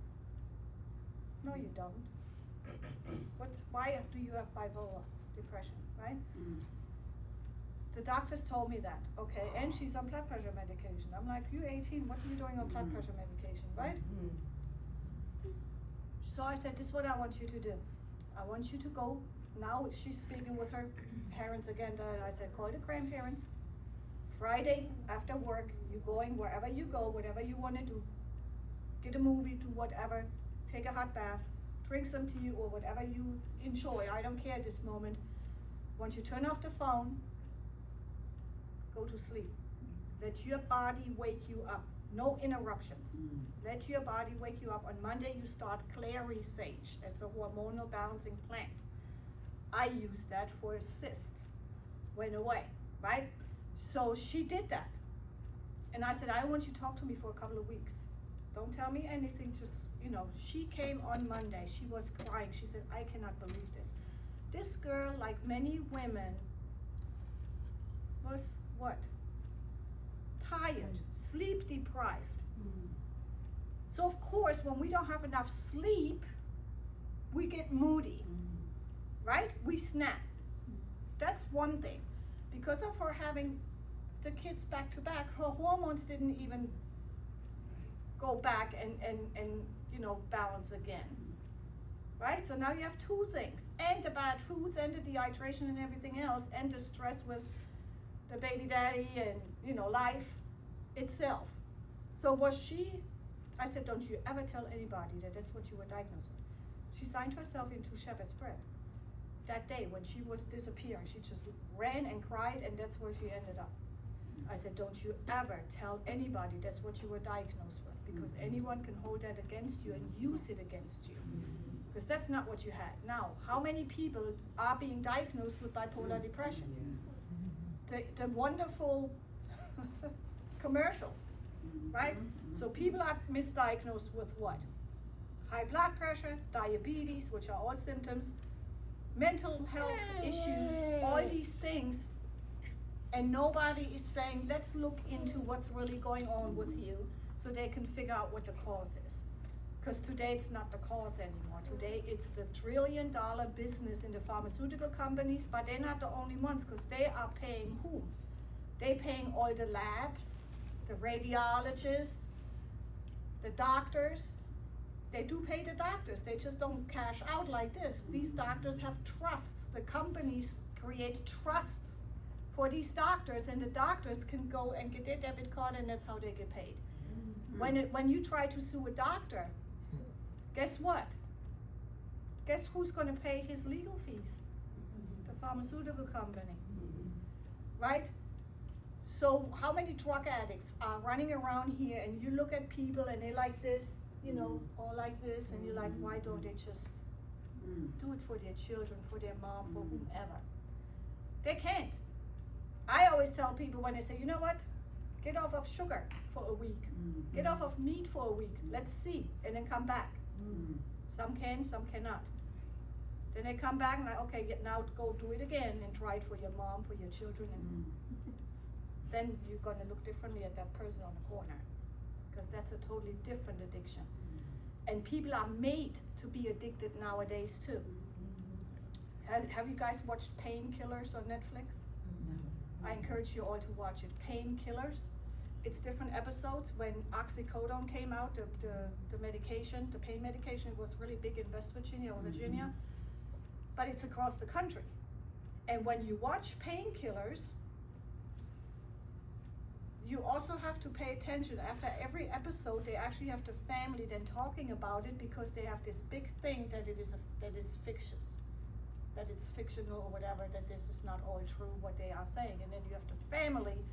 No, you don't. Why do you have bipolar depression, right? The doctors told me that, okay, and she's on blood pressure medication. I'm like, you're 18, what are you doing on blood pressure medication, right? So I said, this is what I want you to do. I want you to go, now she's speaking with her parents again, I said, call the grandparents. Friday after work, you're going wherever you go, whatever you wanna do. Get a movie, do whatever, take a hot bath, drink some tea or whatever you enjoy, I don't care at this moment. Once you turn off the phone, go to sleep. Let your body wake you up. No interruptions. Let your body wake you up. On Monday you start clary sage. That's a hormonal balancing plant. I use that for cysts. Went away, right? So she did that. And I said, I want you to talk to me for a couple of weeks. Don't tell me anything, just, you know, she came on Monday, she was crying, she said, I cannot believe this. This girl, like many women, was what? Tired, sleep deprived. So of course, when we don't have enough sleep, we get moody, right? We snap. That's one thing. Because of her having the kids back to back, her hormones didn't even go back and you know, balance again, right? So now you have two things, and the bad foods, and the dehydration and everything else, and the stress with the baby daddy and, you know, life itself. So I said, don't you ever tell anybody that that's what you were diagnosed with. She signed herself into shepherd's prayer. That day when she was disappearing, she just ran and cried, and that's where she ended up. I said, don't you ever tell anybody that's what you were diagnosed with, because anyone can hold that against you and use it against you. Because that's not what you had. Now, how many people are being diagnosed with bipolar depression? The wonderful commercials, right? So people are misdiagnosed with what? High blood pressure, diabetes, which are all symptoms, mental health issues, all these things. And nobody is saying, let's look into what's really going on with you so they can figure out what the cause is. Because today it's not the cause anymore. Today it's the trillion-dollar business in the pharmaceutical companies, but they're not the only ones, because they are paying who? They're paying all the labs, the radiologists, the doctors. They do pay the doctors, they just don't cash out like this. These doctors have trusts. The companies create trusts for these doctors, and the doctors can go and get their debit card, and that's how they get paid. When you try to sue a doctor, guess what? Guess who's gonna pay his legal fees? The pharmaceutical company, right? So how many drug addicts are running around here, and you look at people and they like this, you know, or like this, and you're like, why don't they just do it for their children, for their mom, for whomever? They can't. I always tell people when they say, you know what, get off of sugar for a week, get off of meat for a week, let's see, and then come back. Some can, some cannot. Then they come back and like, okay, now go do it again and try it for your mom, for your children, and then you're gonna look differently at that person on the corner, because that's a totally different addiction. And people are made to be addicted nowadays too. Have you guys watched Painkillers on Netflix? I encourage you all to watch it. Painkillers. It's different episodes. When oxycodone came out, the medication, the pain medication, was really big in West Virginia or Virginia, but it's across the country. And when you watch Painkillers, you also have to pay attention. After every episode, they actually have the family then talking about it, because they have this big thing that that is fictitious, that it's fictional or whatever, that this is not all true what they are saying. And then you have the family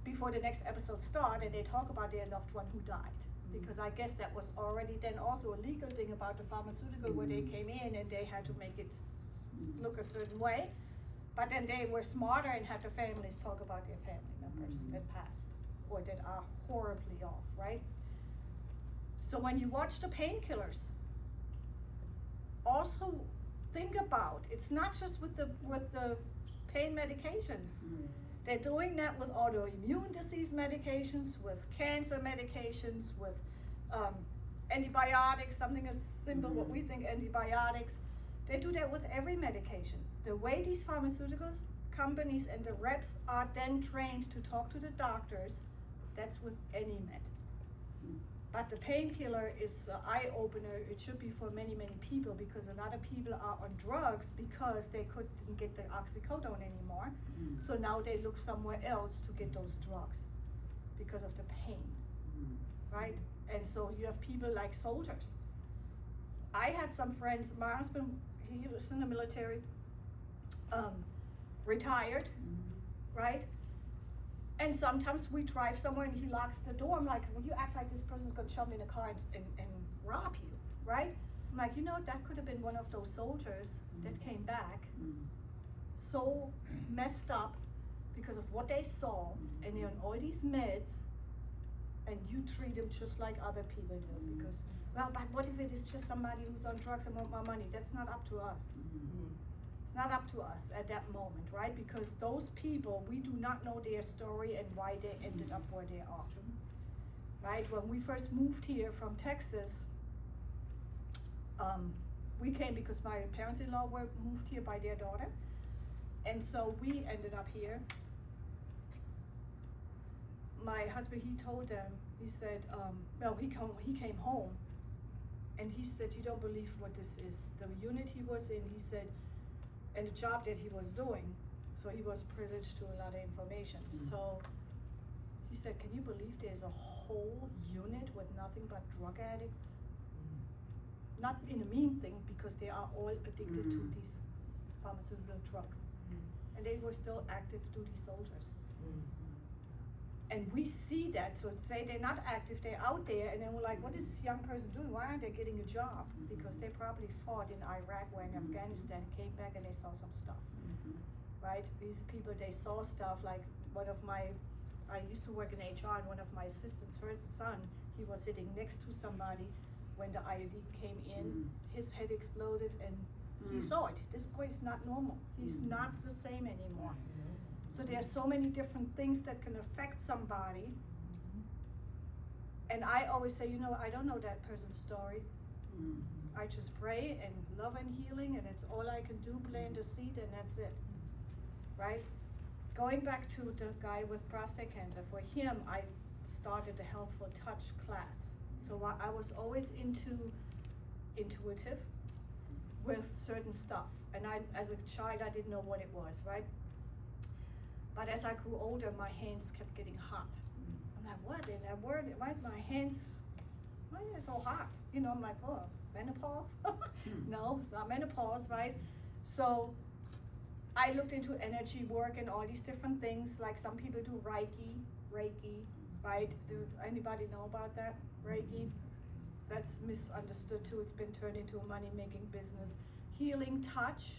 before the next episode start, and they talk about their loved one who died. Because I guess that was already then also a legal thing about the pharmaceutical, where they came in and they had to make it look a certain way. But then they were smarter and had the families talk about their family members that passed or that are horribly off, right? So when you watch the Painkillers, also think about, it's not just with the pain medication. They're doing that with autoimmune disease medications, with cancer medications, with antibiotics, something as simple what we think antibiotics. They do that with every medication. The way these pharmaceuticals companies and the reps are then trained to talk to the doctors, that's with any med. But the painkiller is an eye-opener. It should be for many, many people, because a lot of people are on drugs because they couldn't get the oxycodone anymore. So now they look somewhere else to get those drugs because of the pain, right? And so you have people like soldiers. I had some friends, my husband, he was in the military, retired, right? And sometimes we drive somewhere and he locks the door. I'm like, well, you act like this person's gonna jump in a car and rob you, right? I'm like, you know, that could have been one of those soldiers that came back so messed up because of what they saw, and they're on all these meds, and you treat them just like other people do, because, well, but what if it is just somebody who's on drugs and want my money? That's not up to us. It's not up to us at that moment, right? Because those people, we do not know their story and why they ended up where they are, right? When we first moved here from Texas, we came because my parents-in-law were moved here by their daughter, and so we ended up here. My husband, he told them, he said, well, he came home, and he said, you don't believe what this is. The unit he was in, he said, and the job that he was doing, so he was privileged to a lot of information. So he said, can you believe there's a whole unit with nothing but drug addicts? Not in a mean thing, because they are all addicted to these pharmaceutical drugs. And they were still active duty soldiers. And we see that, so say they're not active, they're out there, and then we're like, what is this young person doing? Why aren't they getting a job? Because they probably fought in Iraq or in Afghanistan, came back and they saw some stuff, right? These people, they saw stuff like I used to work in HR, and one of my assistants, her son, he was sitting next to somebody when the IED came in, his head exploded, and he saw it. This boy is not normal. He's not the same anymore. So there's so many different things that can affect somebody. And I always say, I don't know that person's story. I just pray and love and healing, and it's all I can do, plant a seed, and that's it, right? Going back to the guy with prostate cancer, for him, I started the Healthful Touch class. So I was always intuitive with certain stuff, and as a child, I didn't know what it was, right? But as I grew older, my hands kept getting hot. I'm like, what in that word? Why is my hands, why are they so hot? I'm like, oh, menopause? No, it's not menopause, right? So I looked into energy work and all these different things, like some people do Reiki, right? Do anybody know about that? Reiki? That's misunderstood too. It's been turned into a money-making business. Healing touch,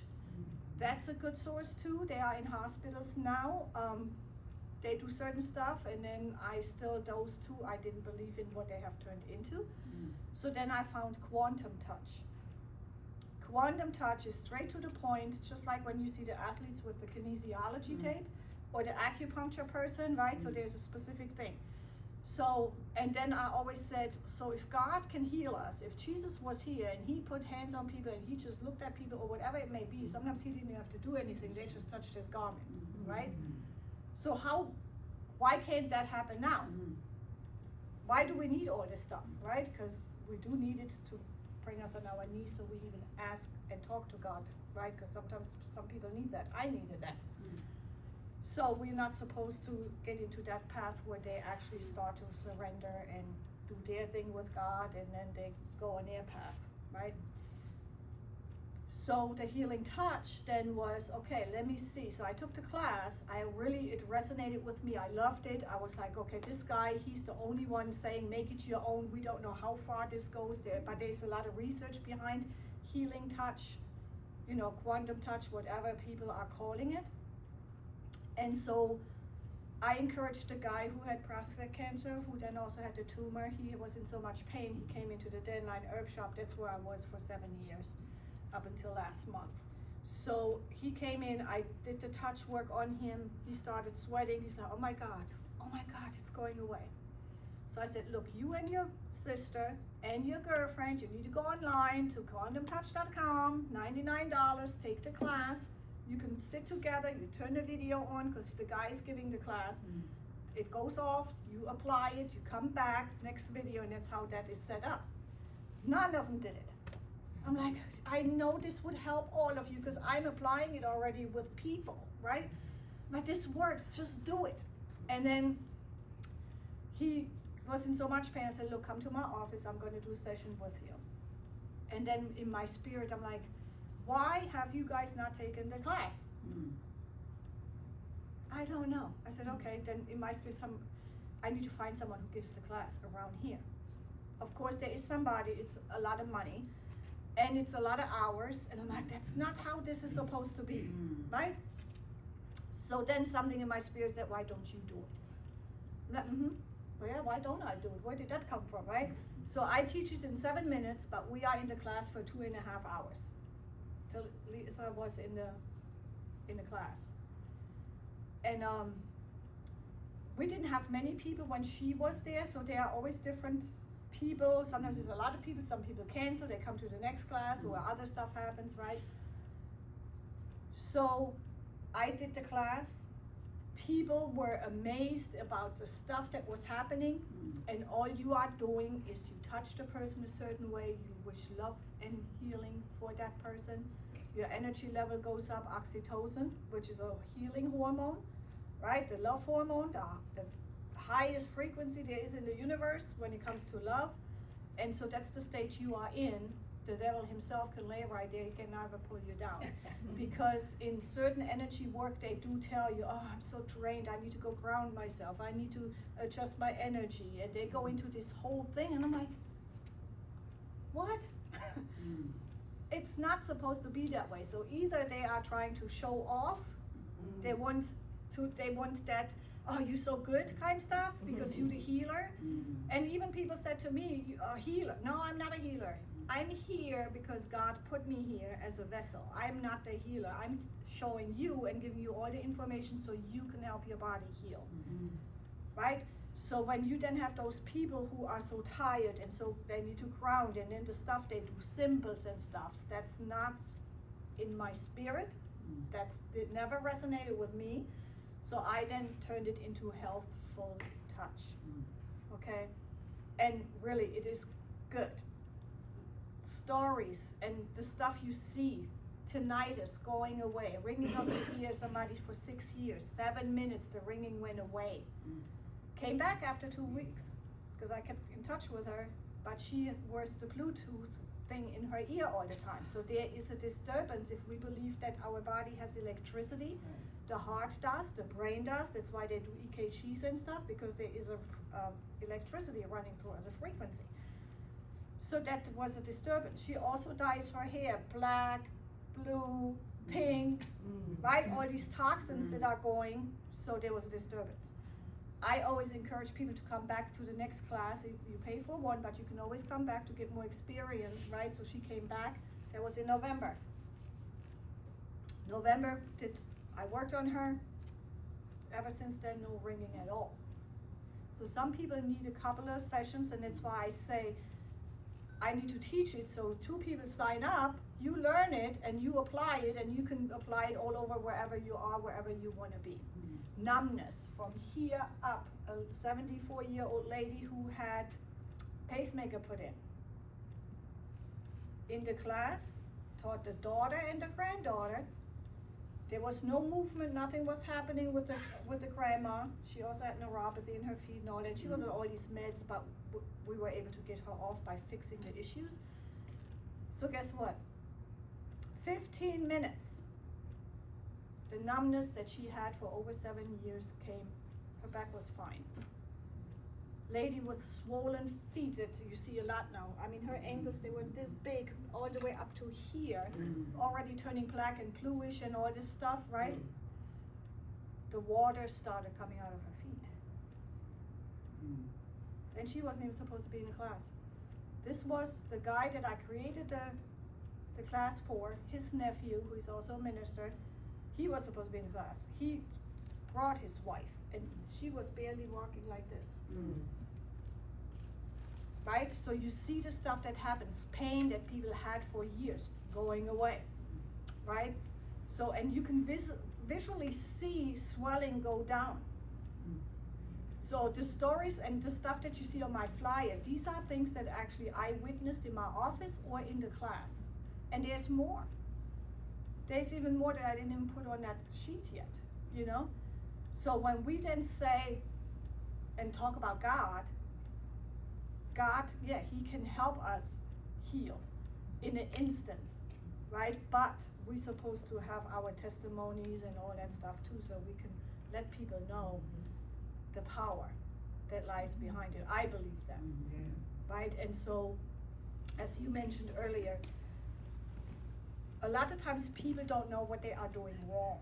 that's a good source too. They are in hospitals now. They do certain stuff, and then those two, I didn't believe in what they have turned into. So then I found quantum touch. Quantum touch is straight to the point, just like when you see the athletes with the kinesiology tape, or the acupuncture person, right? So there's a specific thing. So, and then I always said, so if God can heal us, if Jesus was here and he put hands on people and he just looked at people or whatever it may be, sometimes he didn't have to do anything, they just touched his garment, right? So why can't that happen now? Why do we need all this stuff, right? Because we do need it to bring us on our knees so we even ask and talk to God, right? Because sometimes some people need that. I needed that. So we're not supposed to get into that path where they actually start to surrender and do their thing with God, and then they go on their path, right? So the healing touch then was, okay, let me see. So I took the class. It resonated with me. I loved it. I was like, okay, this guy, he's the only one saying, make it your own. We don't know how far this goes there, but there's a lot of research behind healing touch, quantum touch, whatever people are calling it. And so I encouraged the guy who had prostate cancer, who then also had the tumor. He was in so much pain. He came into the Dandelion Herb Shop. That's where I was for 7 years, up until last month. So he came in, I did the touch work on him. He started sweating. He's like, oh my God, it's going away. So I said, look, you and your sister and your girlfriend, you need to go online to quantumtouch.com, $99, take the class. You can sit together, you turn the video on, because the guy is giving the class. It goes off, you apply it, you come back, next video, and that's how that is set up. None of them did it. I'm like, I know this would help all of you, because I'm applying it already with people, right? But this works, just do it. And then he was in so much pain. I said, look, come to my office, I'm going to do a session with you. And then in my spirit, I'm like, why have you guys not taken the class? I don't know. I said, okay, then it might be I need to find someone who gives the class around here. Of course, there is somebody, it's a lot of money, and it's a lot of hours, and I'm like, that's not how this is supposed to be, right? So then something in my spirit said, why don't you do it? I'm like, well, yeah, why don't I do it? Where did that come from, right? So I teach it in 7 minutes, but we are in the class for 2.5 hours. Till Lisa was in the class. And we didn't have many people when she was there, so there are always different people. Sometimes there's a lot of people, some people cancel, they come to the next class or other stuff happens, right? So I did the class. People were amazed about the stuff that was happening, and all you are doing is you touch the person a certain way, you wish love and healing for that person. Your energy level goes up, oxytocin, which is a healing hormone, right? The love hormone, the highest frequency there is in the universe when it comes to love. And so that's the stage you are in. The devil himself can lay right there, he can never pull you down. Because in certain energy work, they do tell you, oh, I'm so drained, I need to go ground myself, I need to adjust my energy. And they go into this whole thing, and I'm like, what? It's not supposed to be that way. So either they are trying to show off, they want that, oh, you so good kind of stuff, because you the healer. And even people said to me, you are a healer. No, I'm not a healer. I'm here because God put me here as a vessel. I'm not the healer. I'm showing you and giving you all the information so you can help your body heal. Right? So when you then have those people who are so tired and so they need to ground, and then the stuff they do, symbols and stuff, that's not in my spirit. It never resonated with me. So I then turned it into healthful touch. Okay? And really, it is good. Stories and the stuff you see, tinnitus going away, ringing of the ear, somebody for 6 years, 7 minutes, the ringing went away. Came back after 2 weeks, because I kept in touch with her, but she wears the Bluetooth thing in her ear all the time. So there is a disturbance if we believe that our body has electricity. The heart does, the brain does. That's why they do EKGs and stuff, because there is a electricity running through as a frequency. So that was a disturbance. She also dyes her hair black, blue, pink, right? All these toxins that are going, so there was a disturbance. I always encourage people to come back to the next class. You pay for one, but you can always come back to get more experience, right? So she came back. That was in November. I worked on her. Ever since then, no ringing at all. So some people need a couple of sessions, and that's why I say I need to teach it. So 2 people sign up, you learn it, and you apply it, and you can apply it all over wherever you are, wherever you want to be. Numbness from here up. A 74-year-old lady who had pacemaker put in. In the class, taught the daughter and the granddaughter. There was no movement, nothing was happening with the grandma. She also had neuropathy in her feet and all that. She was on all these meds, but we were able to get her off by fixing the issues. So guess what? 15 minutes. The numbness that she had for over 7 years came. Her back was fine. Lady with swollen feet that you see a lot now. I mean, her ankles, they were this big, all the way up to here, already turning black and bluish and all this stuff, right? The water started coming out of her feet. And she wasn't even supposed to be in the class. This was the guy that I created the class for, his nephew, who is also a minister. He was supposed to be in the class. He brought his wife, and she was barely walking like this. Right? So you see the stuff that happens, pain that people had for years going away. Right? So, and you can visually see swelling go down. So the stories and the stuff that you see on my flyer, these are things that actually I witnessed in my office or in the class. And there's more. There's even more that I didn't even put on that sheet yet, you know? So when we then say and talk about God, yeah, He can help us heal in an instant, right? But we're supposed to have our testimonies and all that stuff too, so we can let people know the power that lies behind it. I believe that, right? And so, as you mentioned earlier, a lot of times people don't know what they are doing wrong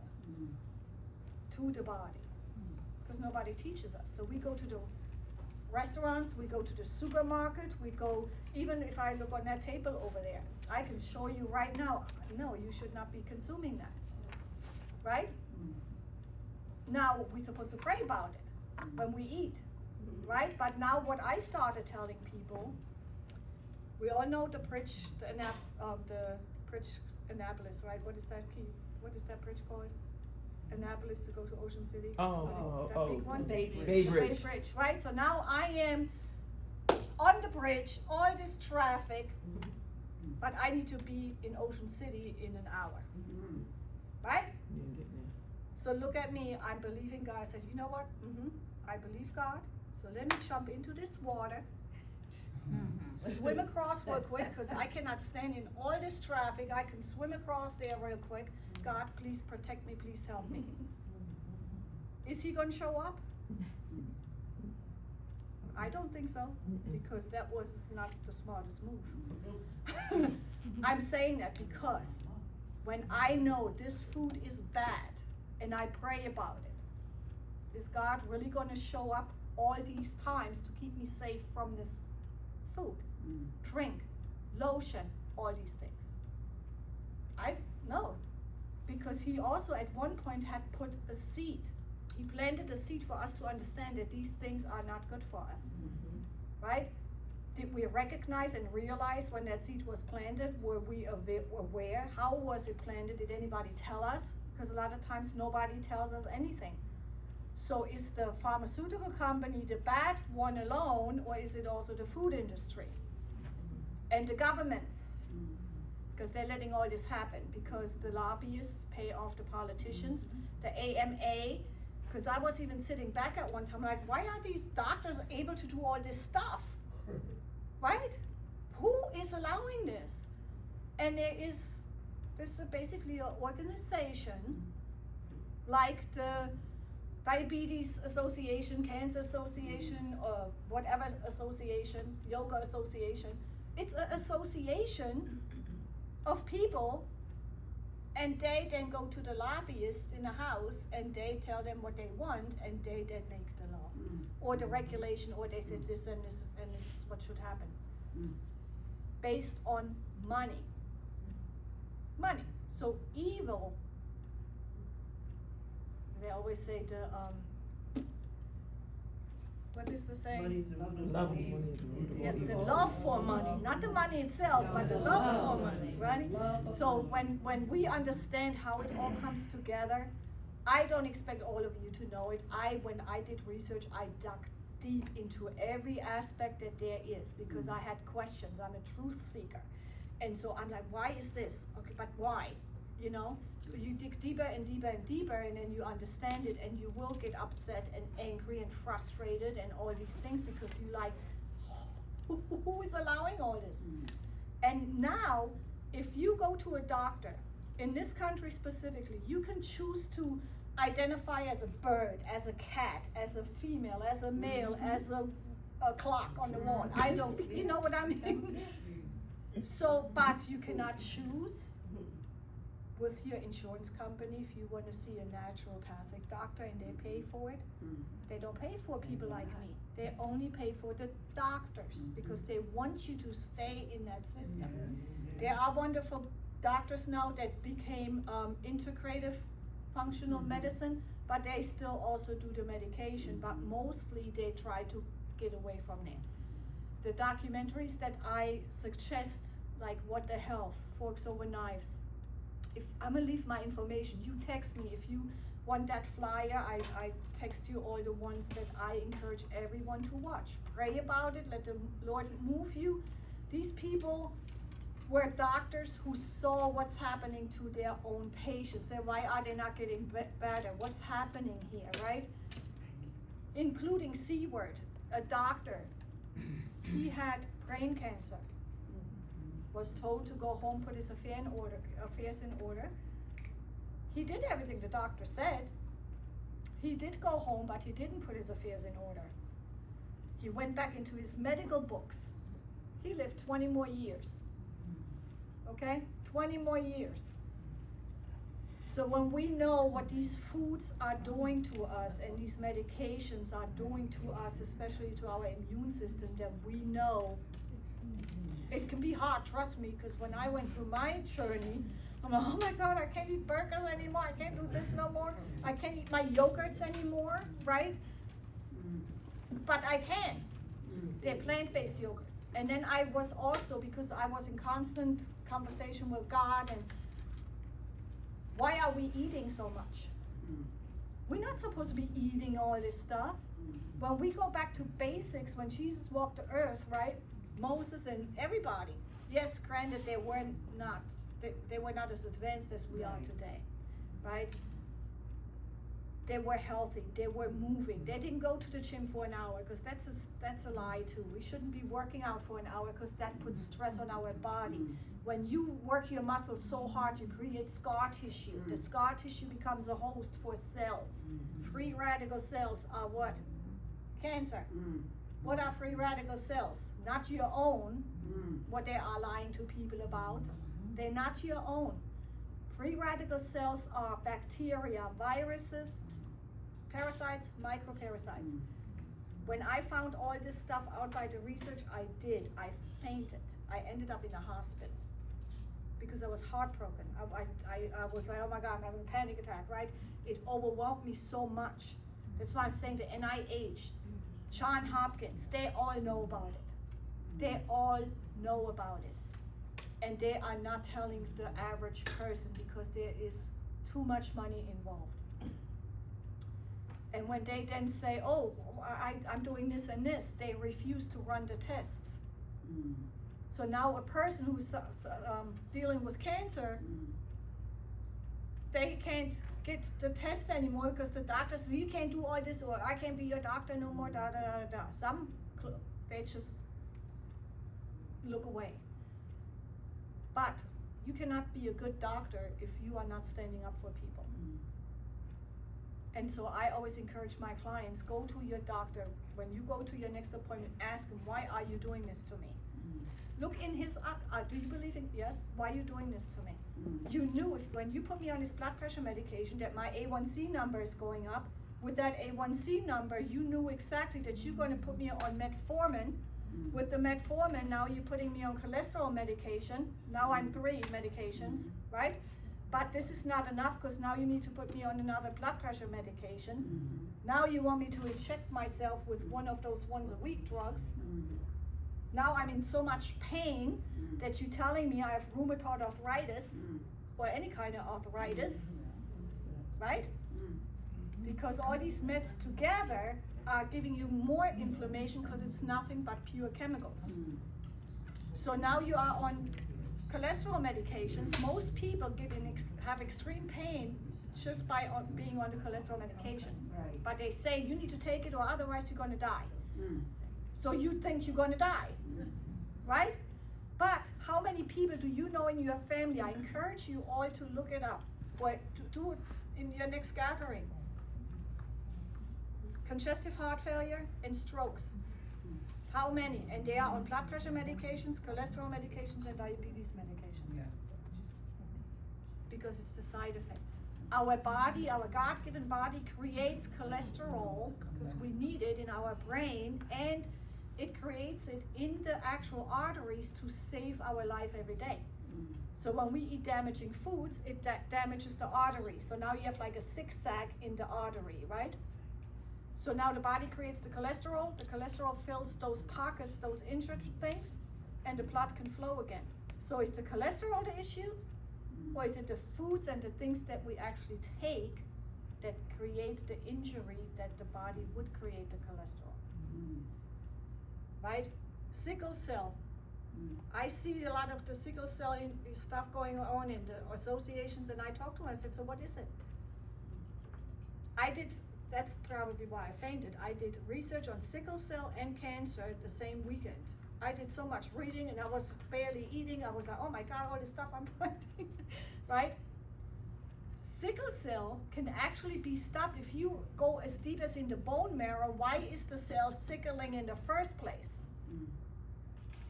to the body, because nobody teaches us. So we go to the restaurants, we go to the supermarket, we go, even if I look on that table over there, I can show you right now, no, you should not be consuming that, right? Now, we're supposed to pray about it when we eat, right? But now what I started telling people, we all know the bridge, the bridge Annapolis, right? What is that key? What is that bridge called? Annapolis to go to Ocean City. That big one? Bay The Bay Bridge, right? So now I am on the bridge, all this traffic, but I need to be in Ocean City in an hour, right? So look at me, I'm believing God. I said, you know what? I believe God, so let me jump into this water, swim across real quick, because I cannot stand in all this traffic. I can swim across there real quick. God, please protect me, please help me. Is He gonna show up? I don't think so, because that was not the smartest move. I'm saying that because when I know this food is bad and I pray about it, is God really gonna show up all these times to keep me safe from this food, drink, lotion, all these things. I know, because he also at one point had put a seed. He planted a seed for us to understand that these things are not good for us, right? Did we recognize and realize when that seed was planted? Were we aware? How was it planted? Did anybody tell us? Because a lot of times nobody tells us anything. So is the pharmaceutical company the bad one alone, or is it also the food industry and the governments? Because they're letting all this happen, because the lobbyists pay off the politicians, the AMA. Because I was even sitting back at one time like, why are these doctors able to do all this stuff? Right? Who is allowing this? And this is basically an organization like the Diabetes Association, Cancer Association, or whatever association, Yoga Association. It's an association of people, and they then go to the lobbyists in the house and they tell them what they want, and they then make the law or the regulation, or they say this and this is what should happen, based on money. Money. So evil. They always say what is the saying? Yes, the love for money, not the money itself, but the love for money, right? So when we understand how it all comes together, I don't expect all of you to know it. When I did research, I dug deep into every aspect that there is, because I had questions. I'm a truth seeker. And so I'm like, why is this? Okay, but why? You know, so you dig deeper and deeper and deeper, and then you understand it, and you will get upset and angry and frustrated and all these things, because you like, who is allowing all this? And now, if you go to a doctor, in this country specifically, you can choose to identify as a bird, as a cat, as a female, as a male, as a clock on the wall. I don't, you know what I mean? So, but you cannot choose with your insurance company if you want to see a naturopathic doctor and they pay for it. They don't pay for people like me. They only pay for the doctors, because they want you to stay in that system. There are wonderful doctors now that became integrative functional medicine, but they still also do the medication, but mostly they try to get away from there. The documentaries that I suggest, like What the Health, Forks Over Knives. If I'm gonna leave my information, you text me. If you want that flyer, I text you all the ones that I encourage everyone to watch. Pray about it, let the Lord move you. These people were doctors who saw what's happening to their own patients, and why are they not getting better? What's happening here, right? Including C-word, a doctor. He had brain cancer. Was told to go home, put his affairs in order. He did everything the doctor said. He did go home, but he didn't put his affairs in order. He went back into his medical books. He lived 20 more years. Okay? 20 more years. So when we know what these foods are doing to us and these medications are doing to us, especially to our immune system, then we know it can be hard, trust me, because when I went through my journey, I'm like, oh my God, I can't eat burgers anymore, I can't do this no more, I can't eat my yogurts anymore, right? But I can. They're plant-based yogurts. And then I was also, because I was in constant conversation with God, and why are we eating so much? We're not supposed to be eating all this stuff. When we go back to basics, when Jesus walked the earth, right? Moses and everybody. Yes, granted, they were not as advanced as we are today, right? They were healthy. They were moving. They didn't go to the gym for an hour, because that's a lie too. We shouldn't be working out for an hour, because that puts stress on our body. When you work your muscles so hard, you create scar tissue. The scar tissue becomes a host for cells. Free radical cells are what? Cancer. What are free radical cells? Not your own, what they are lying to people about. They're not your own. Free radical cells are bacteria, viruses, parasites, microparasites. When I found all this stuff out by the research, I fainted. I ended up in the hospital because I was heartbroken. I was like, oh my God, I'm having a panic attack, right? It overwhelmed me so much. That's why I'm saying the NIH, John Hopkins, they all know about it. They all know about it. And they are not telling the average person because there is too much money involved. And when they then say, oh, I'm doing this and this, they refuse to run the tests. So now a person who's dealing with cancer, they can't get the tests anymore because the doctor says, you can't do all this, or I can't be your doctor no more, da da da da. Some, they just look away. But you cannot be a good doctor if you are not standing up for people. And so I always encourage my clients, go to your doctor. When you go to your next appointment, ask him, why are you doing this to me? Look in his, do you believe in, yes, why are you doing this to me? You knew when you put me on this blood pressure medication that my A1C number is going up. With that A1C number, you knew exactly that you're gonna put me on metformin. With the metformin, now you're putting me on cholesterol medication. Now I'm 3 medications, right? But this is not enough because now you need to put me on another blood pressure medication. Now you want me to inject myself with one of those once a week drugs. Now I'm in so much pain that you're telling me I have rheumatoid arthritis or any kind of arthritis, right? Because all these meds together are giving you more inflammation because it's nothing but pure chemicals. So now you are on cholesterol medications. Most people have extreme pain just by being on the cholesterol medication. Right. But they say you need to take it or otherwise you're gonna die. So you think you're gonna die, right? But how many people do you know in your family? I encourage you all to look it up or to do it in your next gathering. Congestive heart failure and strokes. How many? And they are on blood pressure medications, cholesterol medications, and diabetes medication. Because it's the side effects. Our body, our God-given body creates cholesterol because we need it in our brain, and it creates it in the actual arteries to save our life every day. So when we eat damaging foods, it damages the artery. So now you have like a zigzag in the artery, right? So now the body creates the cholesterol fills those pockets, those injured things, and the blood can flow again. So is the cholesterol the issue? Or is it the foods and the things that we actually take that create the injury that the body would create the cholesterol? Right? Sickle cell. I see a lot of the sickle cell stuff going on in the associations, and I talked to him, I said, so what is it? That's probably why I fainted. I did research on sickle cell and cancer the same weekend. I did so much reading and I was barely eating. I was like, oh my God, all this stuff I'm finding, right? Sickle cell can actually be stopped if you go as deep as in the bone marrow. Why is the cell sickling in the first place?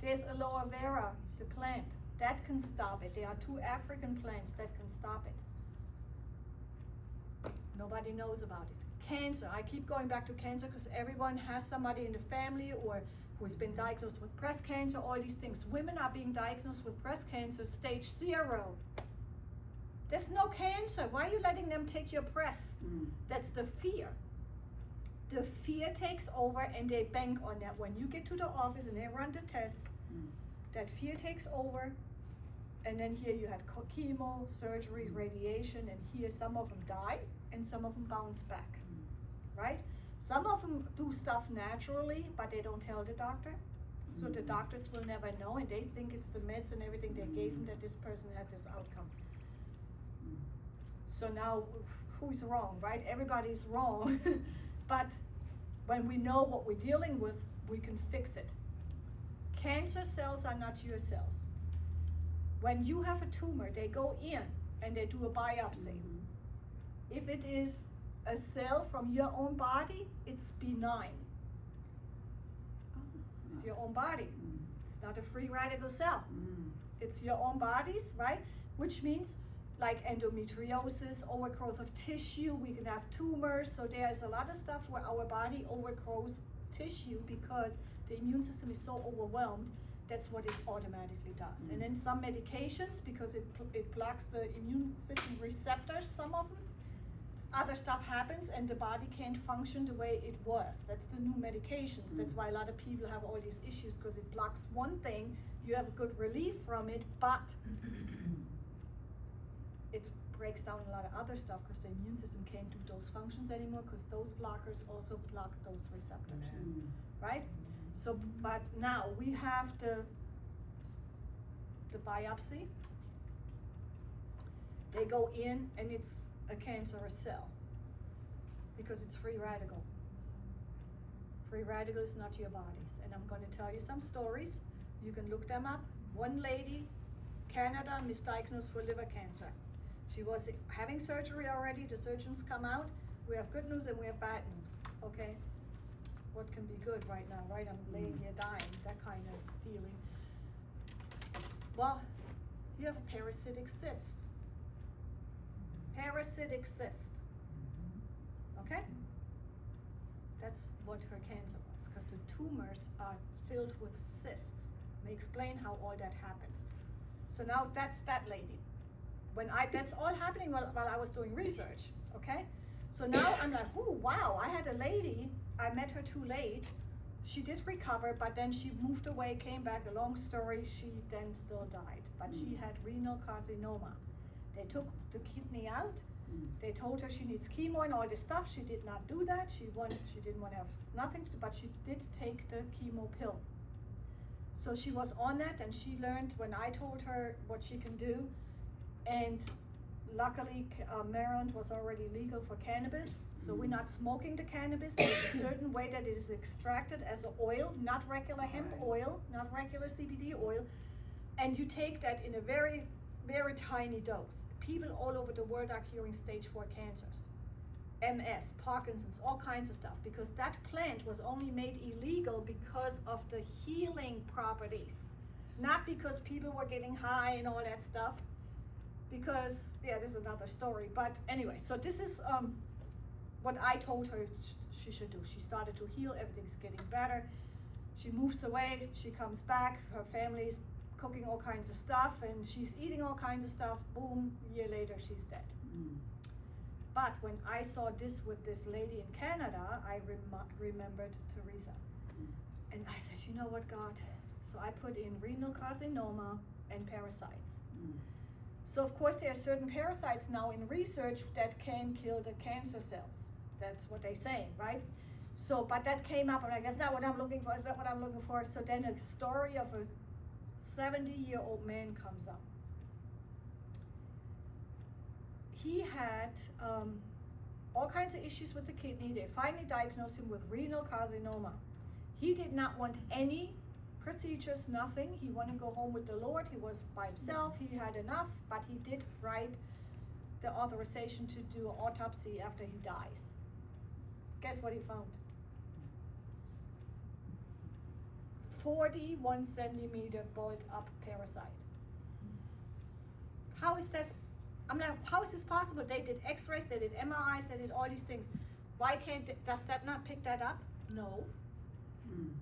There's aloe vera, the plant, that can stop it. There are 2 African plants that can stop it. Nobody knows about it. Cancer, I keep going back to cancer because everyone has somebody in the family or who's been diagnosed with breast cancer, all these things. Women are being diagnosed with breast cancer stage 0. There's no cancer. Why are you letting them take your breast? That's the fear. The fear takes over and they bank on that. When you get to the office and they run the tests, that fear takes over. And then here you had chemo, surgery, radiation, and here some of them die and some of them bounce back, right? Some of them do stuff naturally, but they don't tell the doctor. So the doctors will never know, and they think it's the meds and everything they gave them that this person had this outcome. So now, who's wrong, right? Everybody's wrong. But when we know what we're dealing with, we can fix it. Cancer cells are not your cells. When you have a tumor, they go in and they do a biopsy. If it is a cell from your own body, it's benign. It's your own body. It's not a free radical cell. It's your own body's, right? Which means like endometriosis, overgrowth of tissue, we can have tumors. So there's a lot of stuff where our body overgrows tissue because the immune system is so overwhelmed. That's what it automatically does. And then some medications, because it blocks the immune system receptors, some of them, other stuff happens and the body can't function the way it was. That's the new medications. That's why a lot of people have all these issues, because it blocks one thing, you have a good relief from it, but it breaks down a lot of other stuff because the immune system can't do those functions anymore, because those blockers also block those receptors, right? So, but now we have the biopsy. They go in and it's a cancerous cell because it's free radical. Free radical is not your bodies. And I'm going to tell you some stories. You can look them up. One lady, Canada, misdiagnosed for liver cancer. She was having surgery already. The surgeons come out. We have good news and we have bad news. Okay? What can be good right now, right? I'm laying here dying, that kind of feeling. Well, you have a parasitic cyst. Parasitic cyst. Okay? That's what her cancer was, because the tumors are filled with cysts. Let me explain how all that happens. So now that's that lady. That's all happening while I was doing research, okay? So now I'm like, oh, wow, I had a lady, I met her too late. She did recover, but then she moved away, came back, a long story, she then still died. But she had renal carcinoma. They took the kidney out. They told her she needs chemo and all this stuff. She did not do that. She didn't want to have nothing to do, but she did take the chemo pill. So she was on that, and she learned when I told her what she can do. And luckily, Maryland was already legal for cannabis, so we're not smoking the cannabis. There's a certain way that it is extracted as an oil, not regular hemp oil, not regular CBD oil, and you take that in a very, very tiny dose. People all over the world are curing stage 4 cancers, MS, Parkinson's, all kinds of stuff, because that plant was only made illegal because of the healing properties, not because people were getting high and all that stuff. Because, yeah, this is another story, but anyway, so this is what I told her she should do. She started to heal, everything's getting better. She moves away, she comes back, her family's cooking all kinds of stuff, and she's eating all kinds of stuff, boom, a year later she's dead. But when I saw this with this lady in Canada, I remembered Teresa. And I said, you know what, God? So I put in renal carcinoma and parasites. So of course there are certain parasites now in research that can kill the cancer cells. That's what they're saying, right? So, but that came up, and I guess that's not what I'm looking for, is that what I'm looking for? So then a story of a 70-year-old man comes up. He had all kinds of issues with the kidney. They finally diagnosed him with renal carcinoma. He did not want any procedures, nothing. He wanted to go home with the Lord. He was by himself. He had enough, but he did write the authorization to do an autopsy after he dies. Guess what he found? 41 centimeter boiled up parasite. How is that? I'm like, how is this possible? They did x-rays, they did MRIs, they did all these things. Why can't, does that not pick that up? No.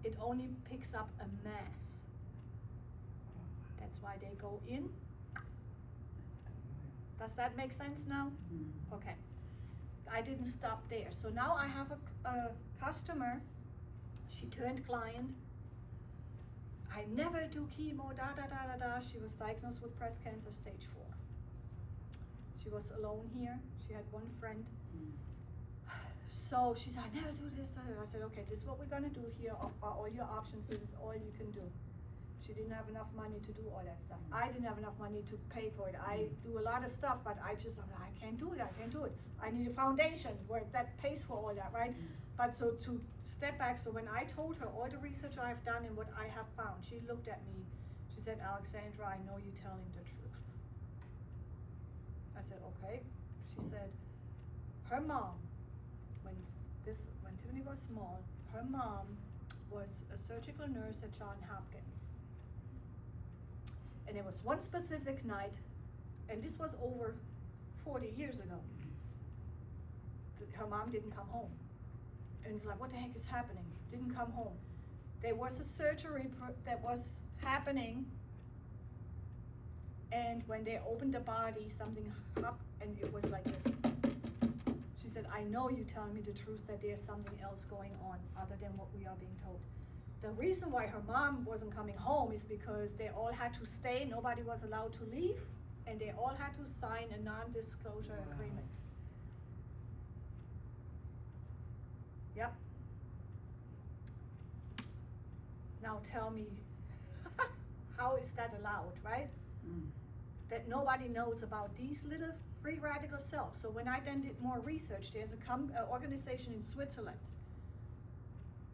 It only picks up a mass. That's why they go in. Does that make sense now? Okay. I didn't stop there. So now I have a customer. She turned client. I never do chemo, da da da da da. She was diagnosed with breast cancer stage 4. She was alone here. She had one friend. So she said, I never do this. I said, okay, this is what we're gonna do here. Are all your options. This is all you can do. She didn't have enough money to do all that stuff. I didn't have enough money to pay for it. I do a lot of stuff, but I can't do it. I can't do it. I need a foundation where that pays for all that, right? But so to step back, so when I told her all the research I've done and what I have found, she looked at me. She said, Alexandra, I know you're telling the truth. I said, okay. She said, her mom, when Tiffany was small, her mom was a surgical nurse at Johns Hopkins. And there was one specific night, and this was over 40 years ago. Her mom didn't come home. And it's like, what the heck is happening? Didn't come home. There was a surgery that was happening, and when they opened the body, something happened, and it was like this. She said, I know you're telling me the truth that there's something else going on other than what we are being told. The reason why her mom wasn't coming home is because they all had to stay, nobody was allowed to leave, and they all had to sign a non-disclosure agreement. Yep. Now tell me, how is that allowed, right? That nobody knows about these little free radical cells. So when I then did more research, there's a organization in Switzerland.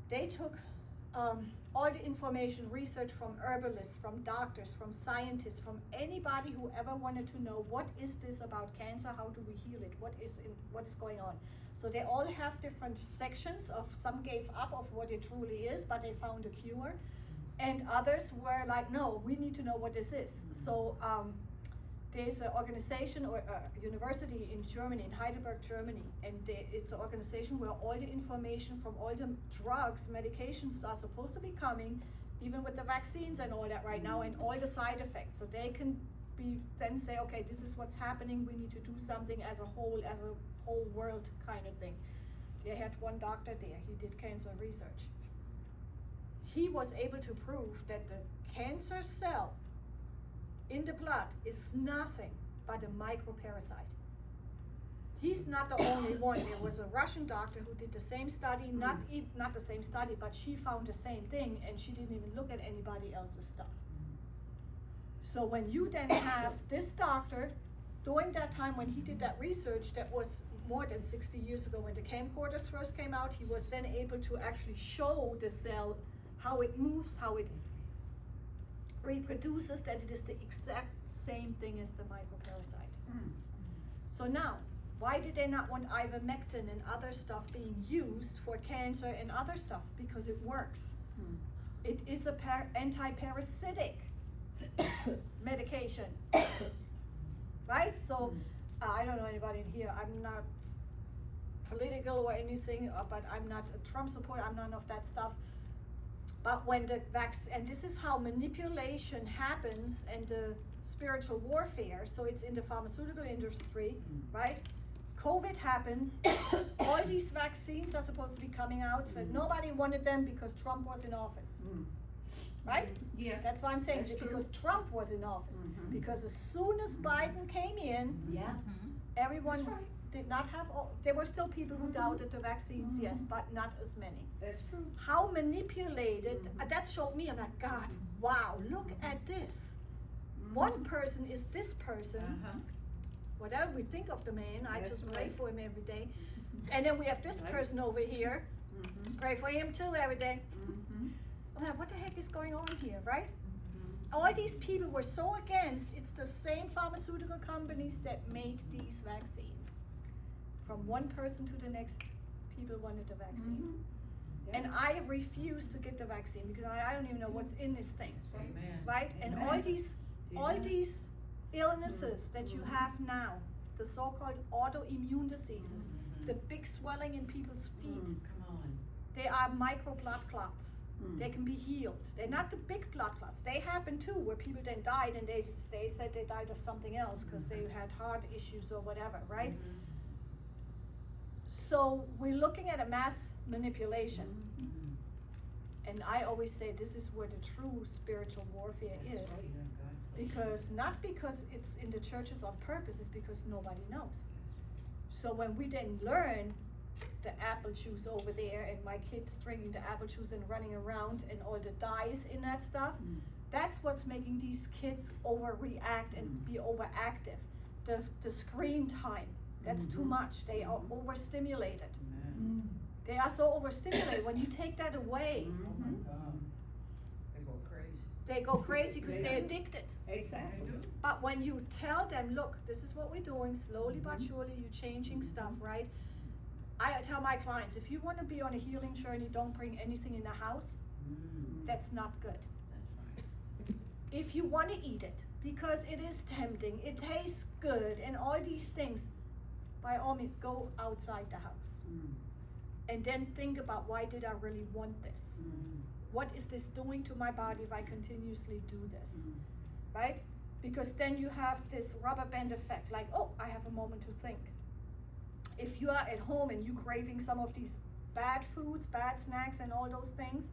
They took all the information, research from herbalists, from doctors, from scientists, from anybody who ever wanted to know what is this about cancer, how do we heal it, what is going on. So they all have different sections of, some gave up of what it truly is, but they found a cure. And others were like, no, we need to know what this is. So there's an organization or a university in Germany, in Heidelberg, Germany, and it's an organization where all the information from all the drugs, medications are supposed to be coming, even with the vaccines and all that right now, and all the side effects. So they can then say, okay, this is what's happening, we need to do something as a whole world kind of thing. They had one doctor there, he did cancer research. He was able to prove that the cancer cell in the blood is nothing but a microparasite. He's not the only one. There was a Russian doctor who did the same study, not the same study, but she found the same thing, and she didn't even look at anybody else's stuff. So when you then have this doctor, during that time when he did that research, that was more than 60 years ago when the camcorders first came out, he was then able to actually show the cell how it moves, how it reproduces, that it is the exact same thing as the microparasite. So now, why did they not want ivermectin and other stuff being used for cancer and other stuff? Because it works. It is a anti-parasitic medication, right? So I don't know anybody in here. I'm not political or anything, but I'm not a Trump supporter. I'm none of that stuff. But when the vaccine, and this is how manipulation happens and the spiritual warfare, so it's in the pharmaceutical industry, right? COVID happens, all these vaccines are supposed to be coming out, said nobody wanted them because Trump was in office, right? Yeah. That's why I'm saying, That's because Trump was in office. Because as soon as Biden came in, everyone did not have, there were still people who doubted the vaccines, yes, but not as many. That's true. How manipulated, that showed me, I'm like, God, wow, look at this. One person is this person, whatever we think of the man, I That's just pray right. for him every day. And then we have this person over here, pray for him too every day. I'm like, what the heck is going on here, right? All these people were so against, it's the same pharmaceutical companies that made these vaccines. From one person to the next, people wanted the vaccine. And I refused to get the vaccine because I don't even know what's in this thing, right? And all these illnesses that you have now, the so-called autoimmune diseases, the big swelling in people's feet, they are micro blood clots. They can be healed. They're not the big blood clots. They happen too, where people then died and they said they died of something else because they had heart issues or whatever, right? So we're looking at a mass manipulation. And I always say this is where the true spiritual warfare is. Because, not because it's in the churches on purpose, it's because nobody knows. So when we then learn the apple juice over there and my kids drinking the apple juice and running around and all the dyes in that stuff, that's what's making these kids overreact and be overactive. The screen time, that's too much. They are overstimulated. They are so overstimulated. When you take that away, they go crazy because they're addicted. Exactly. But when you tell them, look, this is what we're doing, slowly but surely you're changing stuff, right? I tell my clients, if you want to be on a healing journey, don't bring anything in the house. That's not good. If you want to eat it, because it is tempting, it tastes good, and all these things, by all means, go outside the house. and then think about, why did I really want this? What is this doing to my body if I continuously do this, right? Because then you have this rubber band effect, like, oh, I have a moment to think. If you are at home and you're craving some of these bad foods, bad snacks and all those things,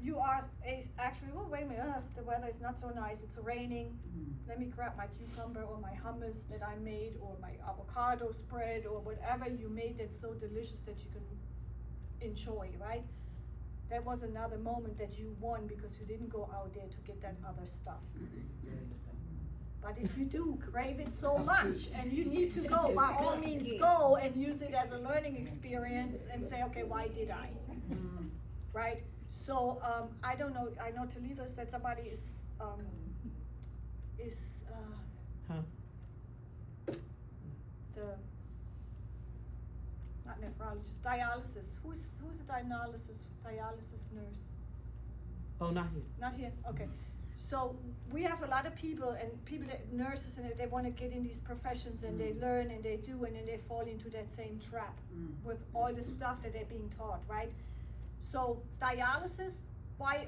you are actually, oh, wait a minute, the weather is not so nice, it's raining. Let me grab my cucumber or my hummus that I made, or my avocado spread, or whatever you made that's so delicious that you can enjoy, right? That was another moment that you won because you didn't go out there to get that other stuff. But if you do crave it so much and you need to go, by all means go and use it as a learning experience and say, okay, why did I? Right? So I don't know, I know Toledo said somebody is the, not nephrologist, dialysis. Who's a dialysis nurse? Oh, not here. Not here, okay. So we have a lot of people that nurses, and they want to get in these professions, and they learn and they do, and then they fall into that same trap with all the stuff that they're being taught, right? So dialysis, why?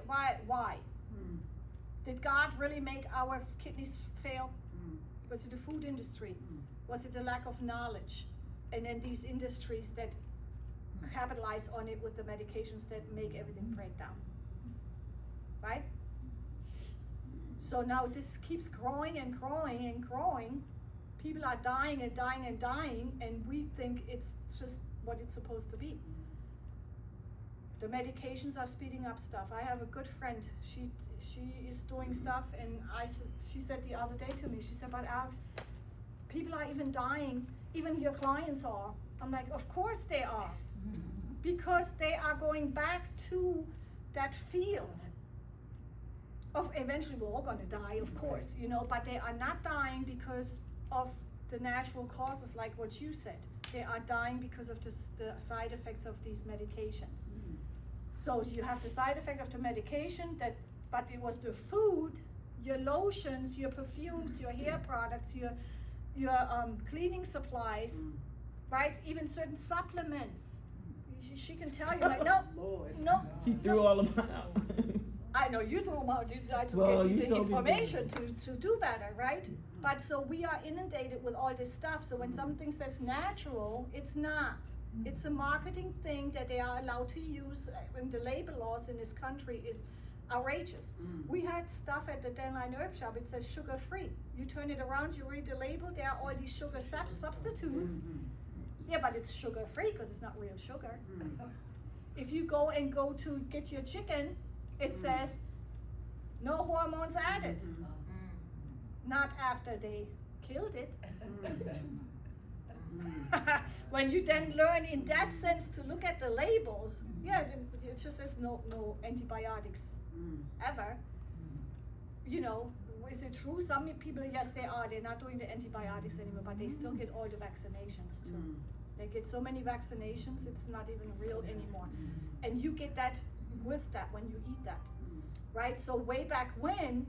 Did God really make our kidneys fail? Was it the food industry? Was it the lack of knowledge? And then these industries that capitalize on it with the medications that make everything break down, right? So now this keeps growing and growing and growing. People are dying and dying and dying, and we think it's just what it's supposed to be. The medications are speeding up stuff. I have a good friend, she is doing stuff, and she said the other day to me, she said, but Alex, people are even dying, even your clients are. I'm like, of course they are, because they are going back to that field of, eventually we're all gonna die, of course, you know, but they are not dying because of the natural causes like what you said. They are dying because of the side effects of these medications. So you have the side effect of the medication, but it was the food, your lotions, your perfumes, your hair products, your cleaning supplies, right? Even certain supplements. She can tell you, like, no. She threw all of them out. I know you threw them out. I just Well, gave you the told me information to do better, right? But so we are inundated with all this stuff. So when something says natural, it's not. It's a marketing thing that they are allowed to use, and the labor laws in this country is outrageous. We had stuff at the Den Line Herb Shop, it says sugar-free. You turn it around, you read the label, there are all these sugar substitutes. Yeah, but it's sugar-free because it's not real sugar. If you go to get your chicken, it says no hormones added. Not after they killed it. When you then learn in that sense to look at the labels, yeah, it just says no antibiotics ever. You know, is it true? Some people, yes, they are. They're not doing the antibiotics anymore, but they still get all the vaccinations too. They get so many vaccinations, it's not even real anymore. And you get that with that when you eat that, right? So way back when,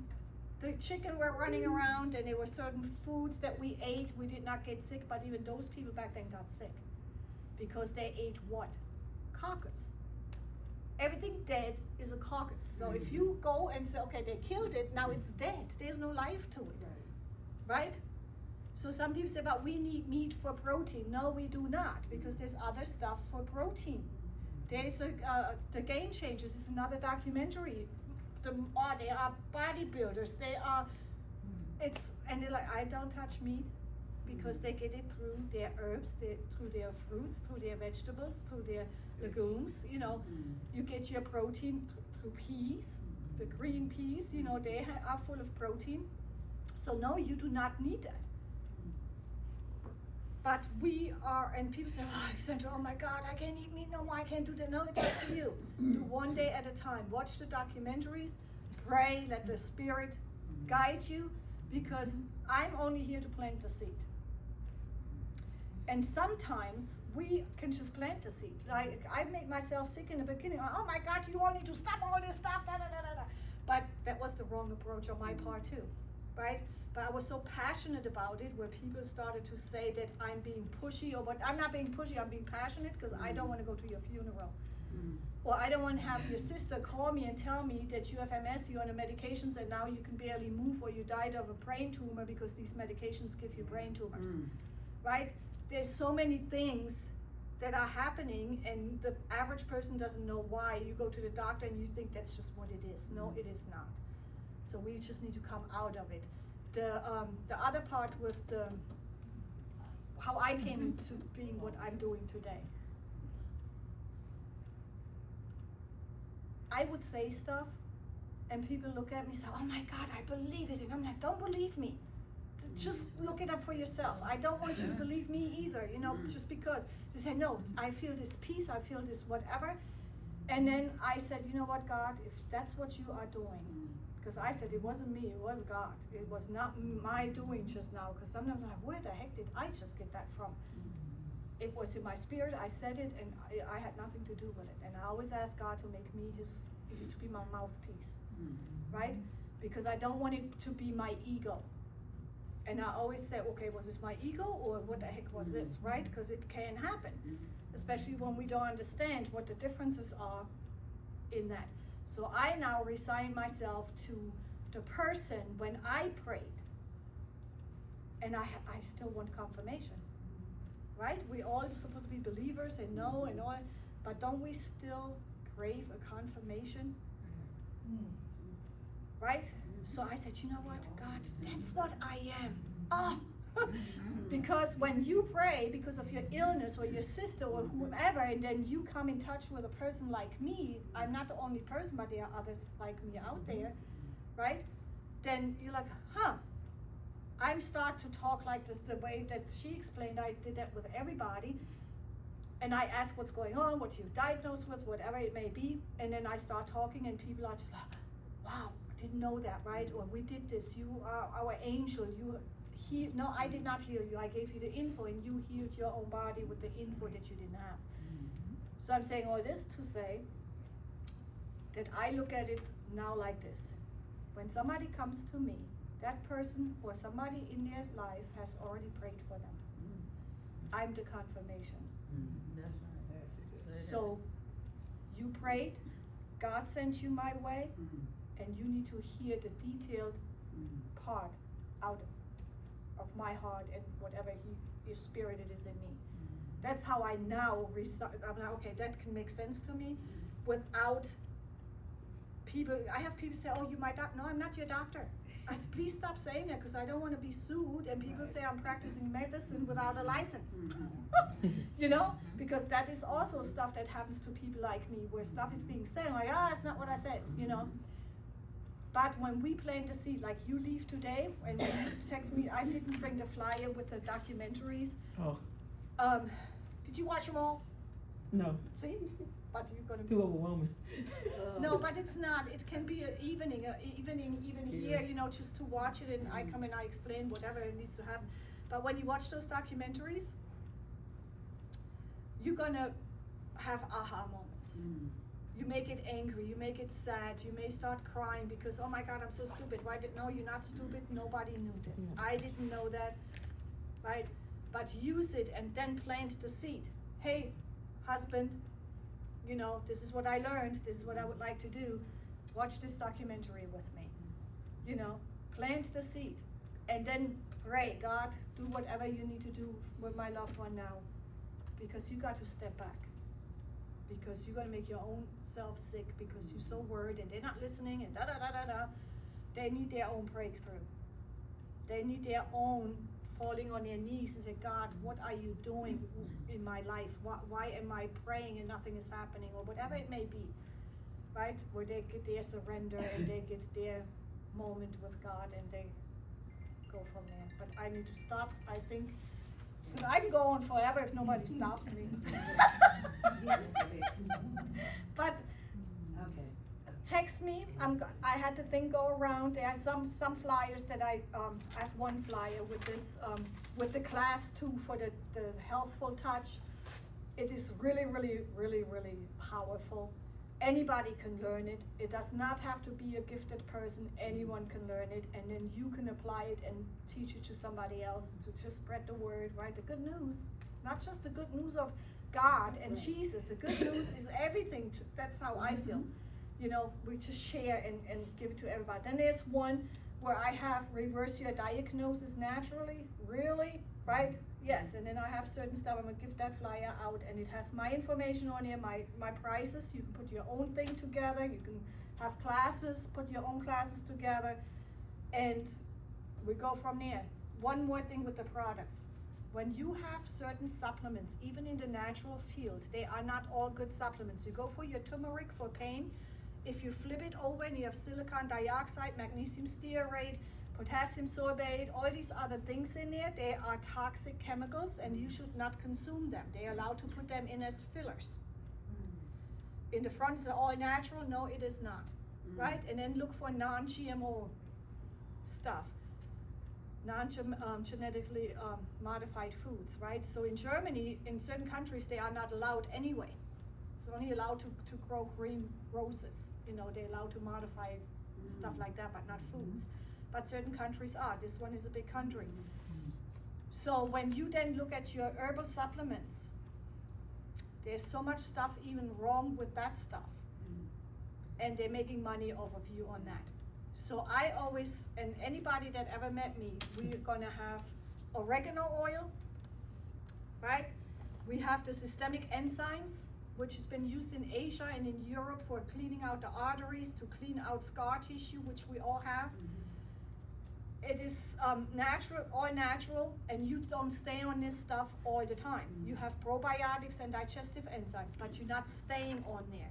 the chicken were running around, and there were certain foods that we ate, we did not get sick, but even those people back then got sick because they ate what? Carcass. Everything dead is a carcass. So if you go and say, okay, they killed it, now it's dead. There's no life to it, right? So some people say, but we need meat for protein. No, we do not, because there's other stuff for protein. There's the Game Changers is another documentary. They are bodybuilders. They are, and they're like, I don't touch meat because they get it through their herbs, through their fruits, through their vegetables, through their legumes. You know, you get your protein through peas, the green peas. You know, they are full of protein. So no, you do not need that. But we are, and people say, oh, Alexandra, oh my God, I can't eat meat, no, I can't do that. No, it's up to you. Do one day at a time. Watch the documentaries, pray, let the Spirit guide you, because I'm only here to plant the seed. And sometimes we can just plant the seed. Like, I made myself sick in the beginning. Oh my God, you all need to stop all this stuff, da da da da da. But that was the wrong approach on my part too, right? But I was so passionate about it where people started to say that I'm being pushy, or but I'm not being pushy, I'm being passionate because I don't want to go to your funeral. Or I don't want to have your sister call me and tell me that you have MS, you're on the medications, and now you can barely move, or you died of a brain tumor because these medications give you brain tumors, right? There's so many things that are happening, and the average person doesn't know why. You go to the doctor and you think that's just what it is. No, it is not. So we just need to come out of it. The other part was how I came into being what I'm doing today. I would say stuff, and people look at me and say, oh my God, I believe it. And I'm like, don't believe me. Just look it up for yourself. I don't want you to believe me either, just because. They say, no, I feel this peace, I feel this whatever. And then I said, you know what, God, if that's what you are doing, because I said it wasn't me, it was God. It was not my doing just now, because sometimes I'm like, where the heck did I just get that from? It was in my spirit, I said it, and I had nothing to do with it. And I always ask God to make me to be my mouthpiece, right? Because I don't want it to be my ego. And I always say, okay, was this my ego, or what the heck was this, right? Because it can happen, especially when we don't understand what the differences are in that. So I now resign myself to the person when I prayed, and I still want confirmation. Right? We all are supposed to be believers and know and all, but don't we still crave a confirmation? Right? So I said, you know what, God, that's what I am. Oh. Because when you pray because of your illness or your sister or whomever, and then you come in touch with a person like me, I'm not the only person, but there are others like me out there, right? Then you're like, I'm start to talk like this, the way that she explained. I did that with everybody, and I ask what's going on, what you're diagnosed with, whatever it may be, and then I start talking, and people are just like, wow, I didn't know that, right? Or we did this, you are our angel, no, I did not heal you, I gave you the info, and you healed your own body with the info that you didn't have. So I'm saying all this to say that I look at it now like this. When somebody comes to me, that person or somebody in their life has already prayed for them. I'm the confirmation. So you prayed, God sent you my way, and you need to hear the detailed part out of my heart and whatever His Spirit it is in me. That's how I now I'm like, okay, that can make sense to me without people. I have people say, oh, you my doctor. No, I'm not your doctor. I said, please stop saying that, because I don't want to be sued and people say I'm practicing medicine without a license. Because that is also stuff that happens to people like me, where stuff is being said, like, that's not what I said, But when we plant the seed, like you leave today, and when you text me, I didn't bring the flyer with the documentaries. Oh. Did you watch them all? No. See? But you're gonna Too overwhelming. No, but it's not. It can be an evening even here, just to watch it, and I come and I explain whatever it needs to happen. But when you watch those documentaries, you're gonna have aha moments. You make it angry, you make it sad, you may start crying because, oh my God, I'm so stupid. No, you're not stupid, nobody knew this. I didn't know that, right? But use it and then plant the seed. Hey, husband, this is what I learned, this is what I would like to do. Watch this documentary with me. Plant the seed. And then pray, God, do whatever you need to do with my loved one now. Because you got to step back. Because you're going to make your own self sick because you're so worried and they're not listening and da-da-da-da-da. They need their own breakthrough. They need their own falling on their knees and say, God, what are you doing in my life? Why am I praying and nothing is happening? Or whatever it may be, right? Where they get their surrender and they get their moment with God and they go from there. But I need to stop, I think, because I can go on forever if nobody stops me. But text me. I had the thing go around. There are some flyers that I have one flyer with this with the class 2 for the Healthful Touch. It is really, really, really, really powerful. Anybody can learn it. It does not have to be a gifted person. Anyone can learn it, and then you can apply it and teach it to somebody else to just spread the word, right? The good news. It's not just the good news of God and Jesus. The good news is everything. That's how I feel. You know, we just share and give it to everybody. Then there's one where I have reverse your diagnosis naturally. Really? Right? Yes, and then I have certain stuff. I'm gonna give that flyer out, and it has my information on here, my prices. You can put your own thing together. You can have classes, put your own classes together, and we go from there. One more thing with the products. When you have certain supplements, even in the natural field, they are not all good supplements. You go for your turmeric for pain. If you flip it over and you have silicon dioxide, magnesium stearate, potassium sorbate, all these other things in there, they are toxic chemicals and you should not consume them. They are allowed to put them in as fillers. In the front, is it all natural? No, it is not, right? And then look for non-GMO stuff, non-genetically modified foods, right? So in Germany, in certain countries, they are not allowed anyway. It's only allowed to grow green roses. You know, they're allowed to modify stuff like that, but not foods. But certain countries are. This one is a big country. So when you then look at your herbal supplements, there's so much stuff even wrong with that stuff. And they're making money off of you on that. So I always, and anybody that ever met me, we're gonna have oregano oil, right? We have the systemic enzymes, which has been used in Asia and in Europe for cleaning out the arteries, to clean out scar tissue, which we all have. It is natural, all natural, and you don't stay on this stuff all the time. You have probiotics and digestive enzymes, but you're not staying on there.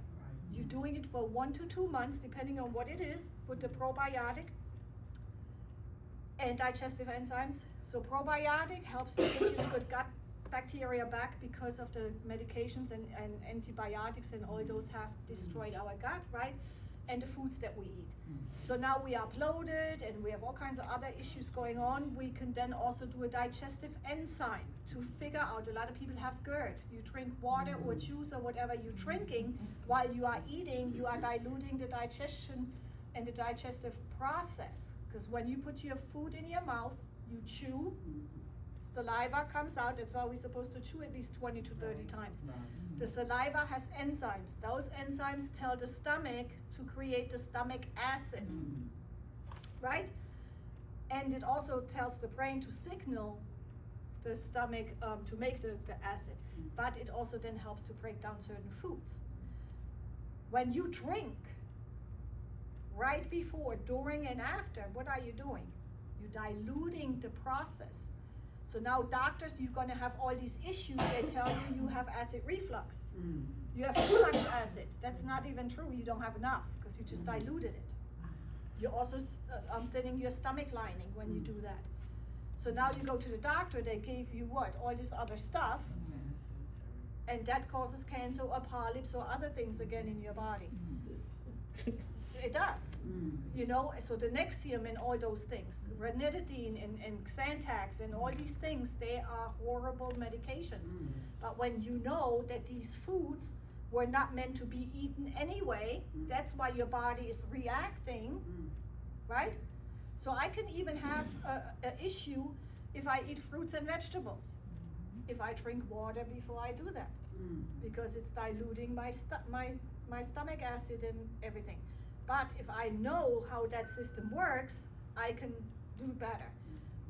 You're doing it for 1 to 2 months, depending on what it is, with the probiotic and digestive enzymes. So probiotic helps to get you good gut bacteria back because of the medications and antibiotics and all those have destroyed our gut, right? And the foods that we eat. So now we are bloated and we have all kinds of other issues going on. We can then also do a digestive enzyme to figure out, a lot of people have GERD. You drink water or juice or whatever you're drinking while you are eating, you are diluting the digestion and the digestive process. Because when you put your food in your mouth, you chew, saliva comes out. That's why we're supposed to chew at least 20 to 30 times. The saliva has enzymes. Those enzymes tell the stomach to create the stomach acid, right? And it also tells the brain to signal the stomach to make the acid. But it also then helps to break down certain foods. When you drink, right before, during, and after, what are you doing? You're diluting the process. So now doctors, you're gonna have all these issues. They tell you you have acid reflux. You have too much acid. That's not even true. You don't have enough because you just diluted it. You're also thinning your stomach lining when you do that. So now you go to the doctor, they gave you what? All this other stuff. And that causes cancer or polyps or other things again in your body. It does. You know, so the Nexium and all those things, ranitidine and Xantax and all these things, they are horrible medications. But when you know that these foods were not meant to be eaten anyway, that's why your body is reacting, right? So I can even have an issue if I eat fruits and vegetables, if I drink water before I do that, because it's diluting my stomach acid and everything. But if I know how that system works, I can do better.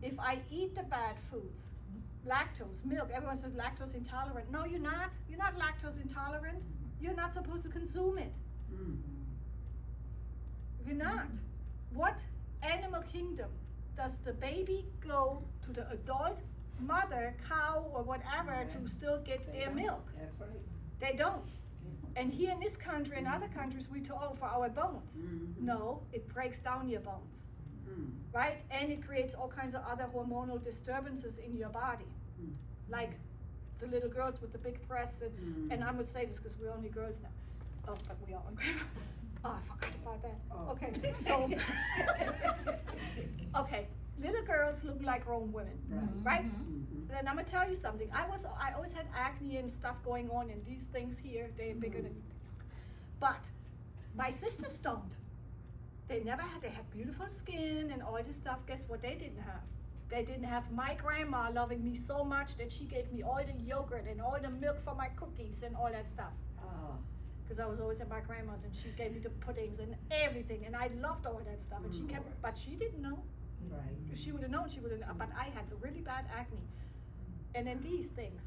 If I eat the bad foods, lactose, milk, everyone says lactose intolerant. No, you're not. You're not lactose intolerant. You're not supposed to consume it. You're not. What animal kingdom does the baby go to the adult mother, cow, or whatever to still get their milk? That's right. They don't. And here in this country and other countries, we talk for our bones. No, it breaks down your bones, right? And it creates all kinds of other hormonal disturbances in your body, like the little girls with the big breasts. And I would say this because we're only girls now. Oh, but we are on camera. Oh, I forgot about that. Oh. Okay, so, okay, little girls look like grown women, right? Then I'm gonna tell you something. I always had acne and stuff going on, and these things here, they're bigger than. But my sisters don't. They had beautiful skin and all this stuff. Guess what they didn't have? They didn't have my grandma loving me so much that she gave me all the yogurt and all the milk for my cookies and all that stuff. Because I was always at my grandma's and she gave me the puddings and everything, and I loved all that stuff, and she kept, but she didn't know. Right. If she would have known, she would have, but I had really bad acne. And then these things.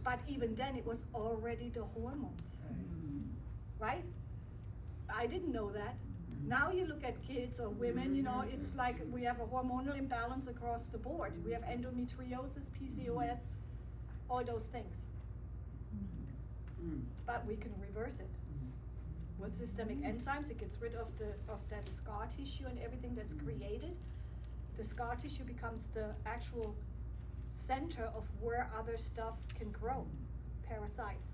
But even then, it was already the hormones, right? I didn't know that. Now you look at kids or women, you know, it's like we have a hormonal imbalance across the board. We have endometriosis, PCOS, all those things. But we can reverse it. With systemic enzymes, it gets rid of that scar tissue and everything that's created. The scar tissue becomes the actual center of where other stuff can grow. Parasites,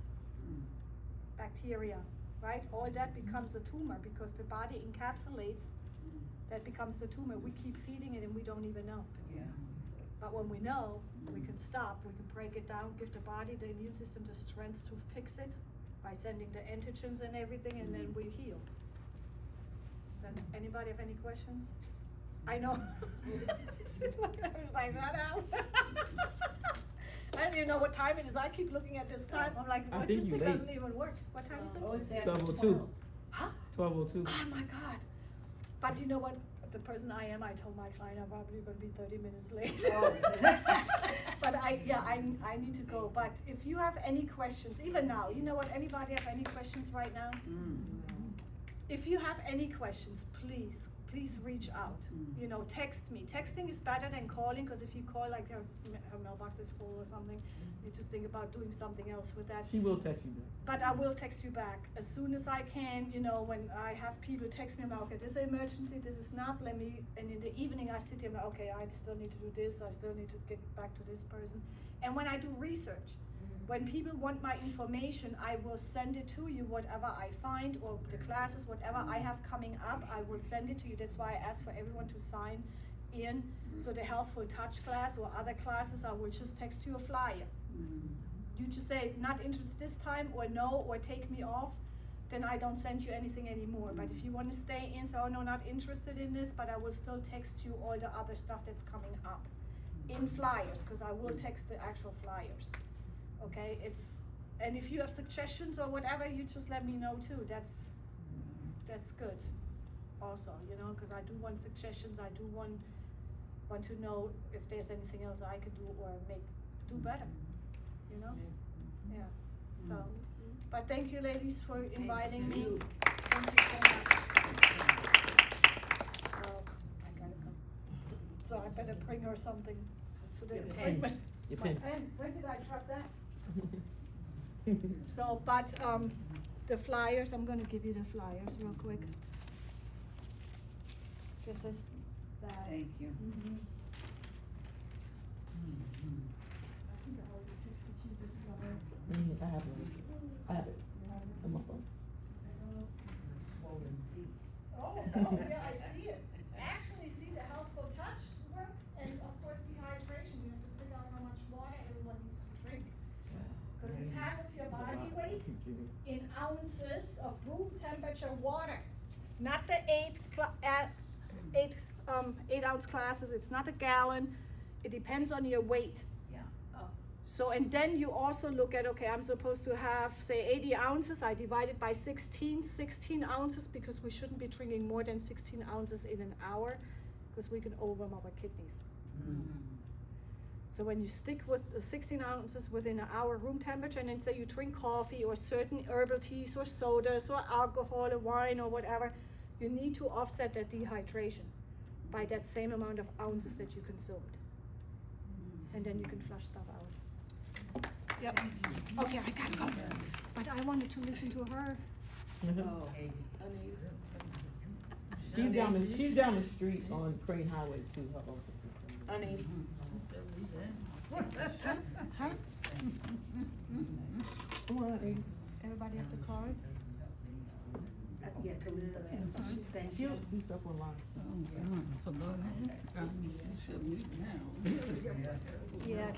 bacteria, right? All that becomes a tumor because the body encapsulates, that becomes the tumor. We keep feeding it and we don't even know. Yeah. But when we know, we can stop, we can break it down, give the body, the immune system the strength to fix it by sending the antigens and everything, and then we heal. Then anybody have any questions? I know. Like, shut up. I don't even know what time it is. I keep looking at this time. I'm like, I what, think this you thing late. doesn't even work. What time is it? Oh, it's at 12:02. Huh? 12:02. Oh my God. But you know what? The person I am, I told my client I'm probably gonna be 30 minutes late. Oh. But I need to go. But if you have any questions, even now, you know what, anybody have any questions right now? If you have any questions, please reach out. You know, text me. Texting is better than calling, because if you call, like her mailbox is full or something, you need to think about doing something else with that. She will text you back. But I will text you back as soon as I can. You know, when I have people text me about, okay, this is an emergency, this is not, let me, and in the evening I sit here and like, okay, I still need to do this, I still need to get back to this person. And when I do research, when people want my information, I will send it to you, whatever I find, or the classes, whatever I have coming up, I will send it to you. That's why I ask for everyone to sign in. So the Healthful Touch class or other classes, I will just text you a flyer. You just say, not interested this time, or no, or take me off, then I don't send you anything anymore. But if you want to stay in, so, oh no, not interested in this, but I will still text you all the other stuff that's coming up in flyers, because I will text the actual flyers. Okay, and if you have suggestions or whatever, you just let me know too. That's good also, you know, because I do want suggestions. I do want to know if there's anything else I can do or do better, you know? Yeah, so, but thank you ladies for inviting me. Thank you so much. So, I gotta go. So I better bring her something to the appointment. Your My pen. pen, where did I drop that? So, but, the flyers, I'm gonna give you the flyers real quick. This is that. Thank you. I think I already texted you this flyer. I have one. I have it on my phone. Oh, yeah, I see it. Actually, see the Healthful Touch works, and of course dehydration, you have to figure out how much water everyone needs to drink. Cause it's half of your body weight in ounces of room temperature water. Not the 8 ounce classes, it's not a gallon, it depends on your weight. Yeah. So, and then you also look at, okay, I'm supposed to have, say, 80 ounces, I divide it by 16 ounces, because we shouldn't be drinking more than 16 ounces in an hour, because we can overwhelm our kidneys. So when you stick with the 16 ounces within an hour room temperature, and then say you drink coffee or certain herbal teas or sodas or alcohol or wine or whatever, you need to offset that dehydration by that same amount of ounces that you consumed. And then you can flush stuff out. Yep. Okay, I gotta go. But I wanted to listen to her. Oh. She's down the street on Crane Highway too, her office is. Honey, Huh? Everybody have the card? Yeah, to leave the last time. Thank She you. don't do stuff online. Yeah.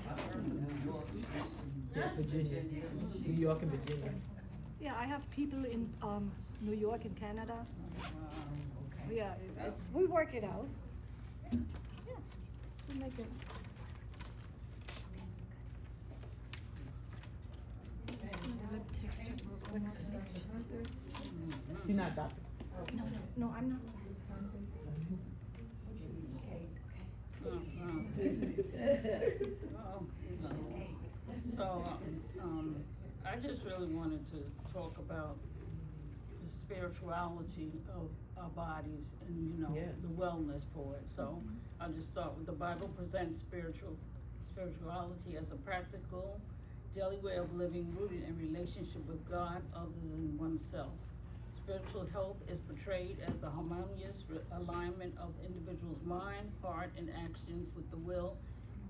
Yeah, Virginia, New York and Virginia. Yeah, I have people in New York and Canada. Okay. Yeah, we work it out. Yes, we make it. She's not doctor. No, I'm not. So, I just really wanted to talk about the spirituality of our bodies and, Yeah. the wellness for it. So, I'll just start with the Bible presents spirituality as a practical, daily way of living rooted in relationship with God, others, and oneself. Spiritual health is portrayed as the harmonious alignment of the individual's mind, heart, and actions with the will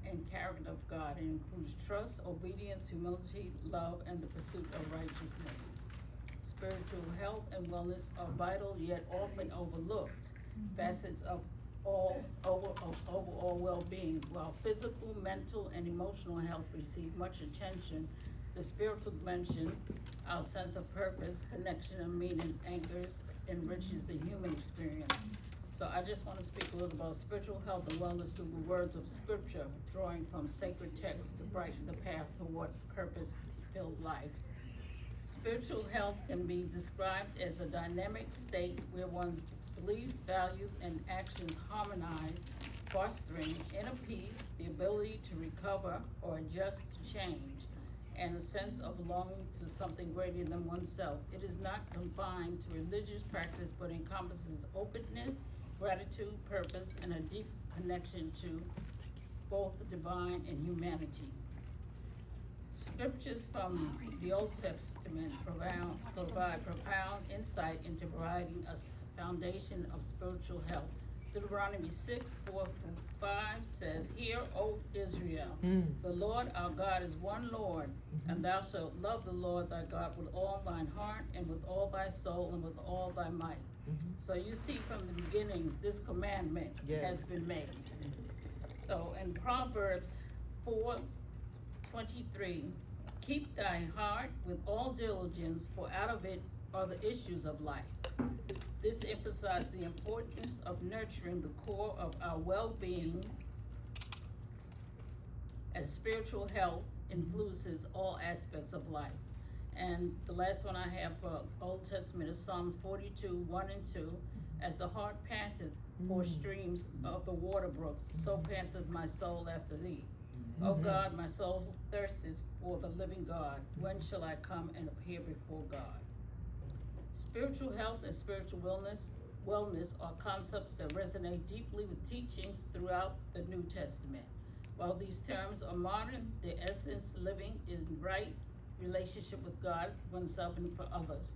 and character of God. It includes trust, obedience, humility, love, and the pursuit of righteousness. Spiritual health and wellness are vital yet often overlooked facets of overall well-being. While physical, mental, and emotional health receive much attention, the spiritual dimension, our sense of purpose, connection, and meaning anchors, enriches the human experience. So I just want to speak a little about spiritual health and wellness through the words of scripture, drawing from sacred texts to brighten the path toward purpose-filled life. Spiritual health can be described as a dynamic state where one's beliefs, values, and actions harmonize, fostering inner peace, the ability to recover or adjust to change, and a sense of belonging to something greater than oneself. It is not confined to religious practice, but encompasses openness, gratitude, purpose, and a deep connection to both the divine and humanity. Scriptures from the Old Testament provide profound insight into providing a foundation of spiritual health. Deuteronomy 6:4-5 says, "Hear, O Israel, the Lord our God is one Lord, and thou shalt love the Lord thy God with all thine heart, and with all thy soul, and with all thy might." So you see from the beginning, this commandment has been made. So in Proverbs 4:23, "Keep thy heart with all diligence, for out of it are the issues of life." This emphasizes the importance of nurturing the core of our well-being, as spiritual health influences all aspects of life. And the last one I have for Old Testament is Psalms 42:1-2. "As the heart panteth for streams of the water brooks, so panteth my soul after thee. O God, my soul thirsteth for the living God. When shall I come and appear before God?" Spiritual health and spiritual wellness are concepts that resonate deeply with teachings throughout the New Testament. While these terms are modern, their essence, living in right relationship with God, oneself, and for others,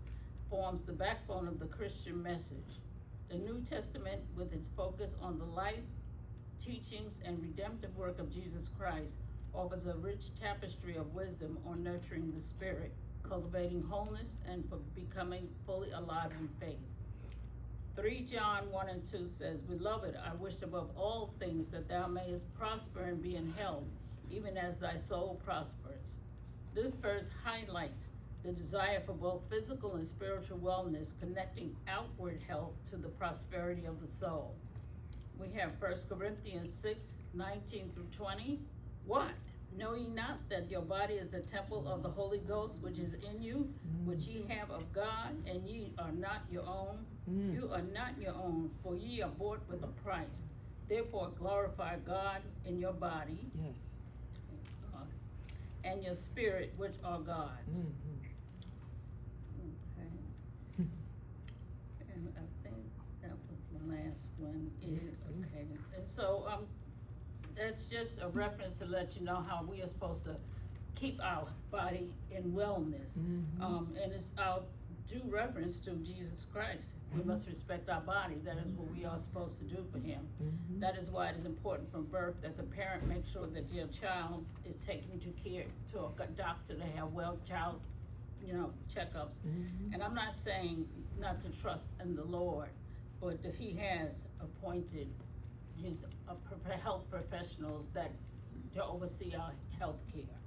forms the backbone of the Christian message. The New Testament, with its focus on the life, teachings, and redemptive work of Jesus Christ, offers a rich tapestry of wisdom on nurturing the spirit, cultivating wholeness, and for becoming fully alive in faith. 3 John 1-2 says, "Beloved, I wish above all things that thou mayest prosper and be in health, even as thy soul prospers." This verse highlights the desire for both physical and spiritual wellness, connecting outward health to the prosperity of the soul. We have 1 Corinthians 6:19-20. "What? Know ye not that your body is the temple of the Holy Ghost, which is in you, which ye have of God, and ye are not your own? You are not your own, for ye are bought with a price. Therefore glorify God in your body Yes. and your spirit, which are God's." Okay. And I think that was the last one is, okay. And so, that's just a reference to let you know how we are supposed to keep our body in wellness. And it's our due reference to Jesus Christ. We must respect our body. That is what we are supposed to do for him. That is why it is important from birth that the parent make sure that your child is taken to care, to a doctor to have child, checkups. And I'm not saying not to trust in the Lord, but that he has appointed his health professionals that to oversee our health care.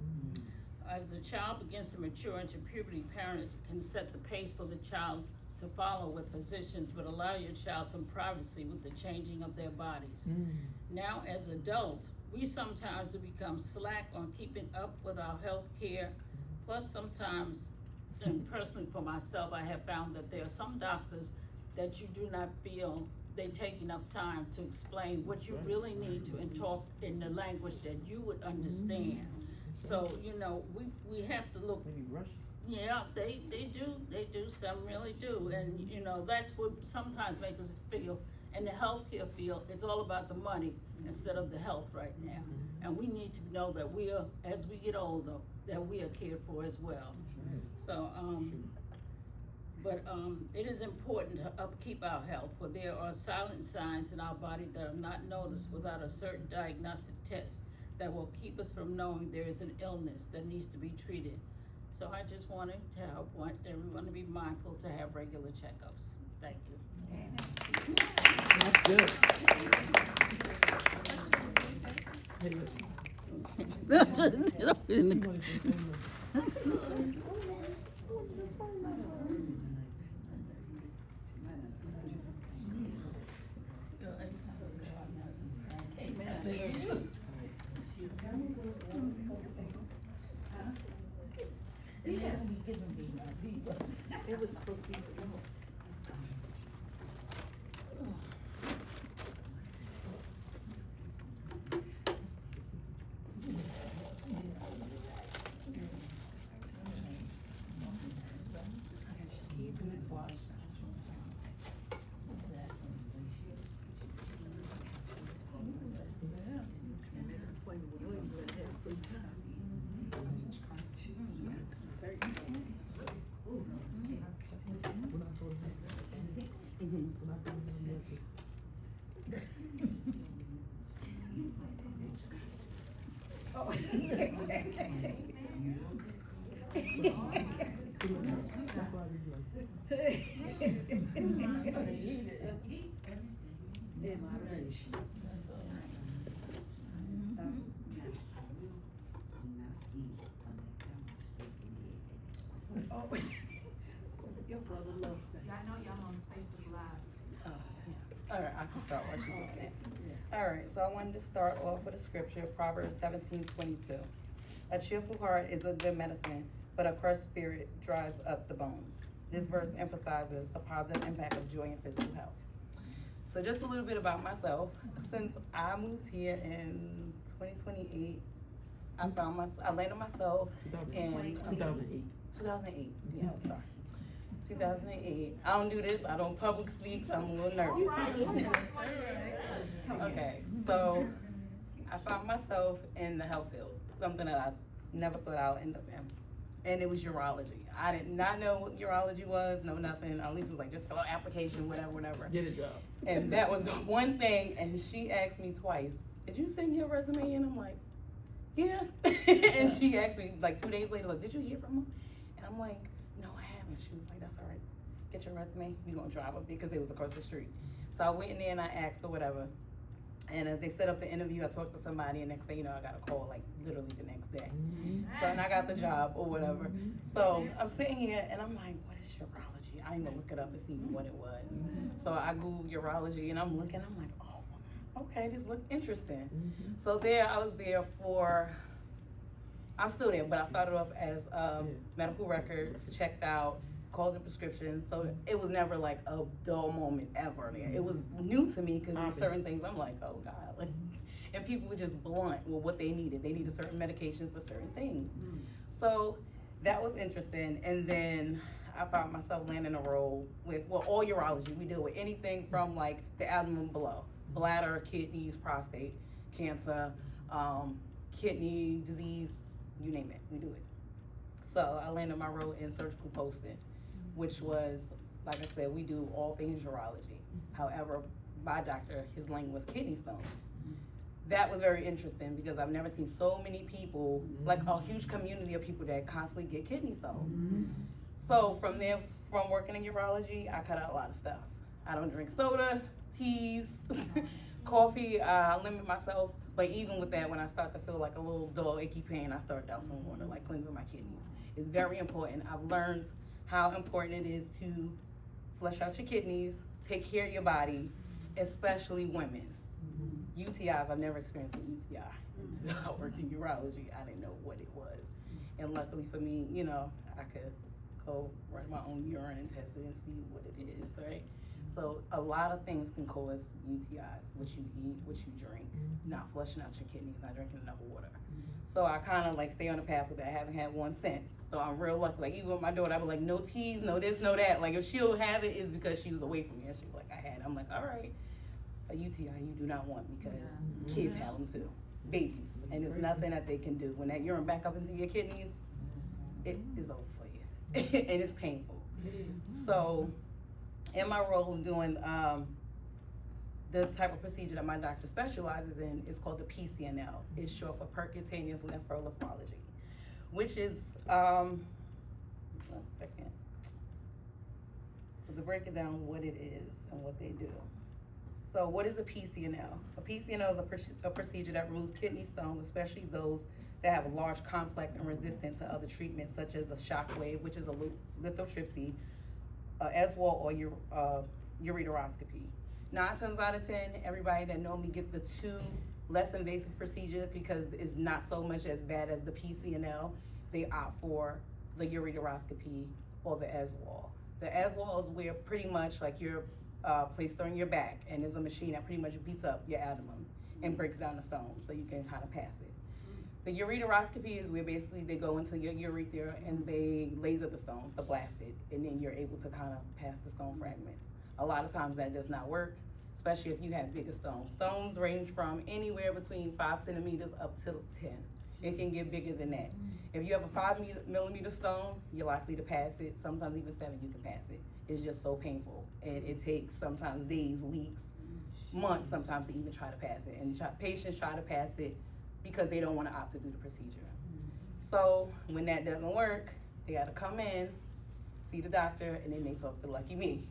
as the child begins to mature into puberty, parents can set the pace for the child to follow with physicians, but allow your child some privacy with the changing of their bodies. Now, as adults, we sometimes become slack on keeping up with our health care. Plus, sometimes, and personally for myself, I have found that there are some doctors that you do not feel they take enough time to explain what you really need to and talk in the language that you would understand. So, you know, we have to look. Maybe rush. Yeah, they do, some really do, and, you know, that's what sometimes makes us feel, in the healthcare field, it's all about the money instead of the health right now. And we need to know that we are, as we get older, that we are cared for as well. So, it is important to upkeep our health, for there are silent signs in our body that are not noticed without a certain diagnostic test that will keep us from knowing there is an illness that needs to be treated. So I just wanted to want everyone to be mindful to have regular checkups. Thank you. That's good. It was supposed to be for them. Your brother loves that. I know y'all on Facebook Live. All right, I can start while she's doing that. All right, so I wanted to start off with a scripture, Proverbs 17:22. A cheerful heart is a good medicine, but a crushed spirit dries up the bones. This verse emphasizes the positive impact of joy and physical health. So just a little bit about myself. Since I moved here in 2028, I landed myself in 2008. 2008. Yeah, sorry. 2008. I don't do this. I don't public speak, so I'm a little nervous. Okay, so I found myself in the health field, something that I never thought I would end up in. And it was urology. I did not know what urology was, no nothing. At least it was like, just fill out application, whatever. Get a job. And that was the one thing, and she asked me twice, did you send your resume in? I'm like, yeah. And she asked me like 2 days later, like, did you hear from him? And I'm like, no, I haven't. She was like, that's all right. Get your resume. We're gonna drive up there, because it was across the street. So I went in there and I asked or whatever. And they set up the interview. I talked to somebody, and next thing you know, I got a call like literally the next day. So, and I got the job or whatever. So I'm sitting here and I'm like, what is urology? I didn't even look it up and see what it was. So I Googled urology and I'm looking, I'm like, oh, okay, this looked interesting. So I was there for, I'm still there, but I started off as medical records, checked out, called in prescriptions. So it was never like a dull moment ever there. It was new to me, because there were certain things I'm like, oh God, like, and people were just blunt with what they needed. They needed certain medications for certain things. So that was interesting. And then I found myself landing a role with, well, all urology. We deal with anything from like the abdomen below, bladder, kidneys, prostate, cancer, kidney disease, you name it, we do it. So I landed my role in surgical posting, which was, like I said, we do all things urology. However, my doctor, his lane was kidney stones. That was very interesting, because I've never seen so many people, like a huge community of people that constantly get kidney stones. So from there, from working in urology, I cut out a lot of stuff. I don't drink soda, teas, coffee. I limit myself But even with that, when I start to feel like a little dull, achy pain, I start down some water, like cleansing my kidneys. It's very important. I've learned how important it is to flush out your kidneys, take care of your body, especially women. UTIs, I've never experienced a UTI until I worked in urology. I didn't know what it was. And luckily for me, you know, I could go run my own urine and test it and see what it is, right? So a lot of things can cause UTIs, what you eat, what you drink, not flushing out your kidneys, not drinking enough water. So I kind of like stay on the path with that. I haven't had one since. So I'm real lucky. Like even with my daughter, I be like, no teas, no this, no that. Like if she'll have it, it's because she was away from me and she was like, I had it. I'm like, all right, a UTI you do not want because kids have them too, babies. And there's nothing that they can do. When that urine back up into your kidneys, it is over for you. And it's painful. So in my role of doing the type of procedure that my doctor specializes in is called the PCNL. It's short for percutaneous nephrology, which is, one second. So to break it down what it is and what they do. So what is a PCNL? A PCNL is a procedure that removes kidney stones, especially those that have a large, complex, and resistant to other treatments such as a shockwave, which is a lithotripsy, as-well, or ureteroscopy. 9 times out of 10, everybody that normally get the 2 less invasive procedures because it's not so much as bad as the PCNL, they opt for the ureteroscopy or the as-well. The as-well is where pretty much like you're placed on your back and there's a machine that pretty much beats up your abdomen and breaks down the stones so you can kind of pass it. The ureteroscopy is where basically they go into your urethra and they laser the stones to blast it, and then you're able to kind of pass the stone fragments. A lot of times that does not work, especially if you have bigger stones. Stones range from anywhere between 5 centimeters up to 10. It can get bigger than that. If you have a 5 millimeter stone, you're likely to pass it. Sometimes even 7 you can pass it. It's just so painful, and it takes sometimes days, weeks, months sometimes to even try to pass it. And patients try to pass it because they don't want to opt to do the procedure. So when that doesn't work, they got to come in, see the doctor, and then they talk to lucky me.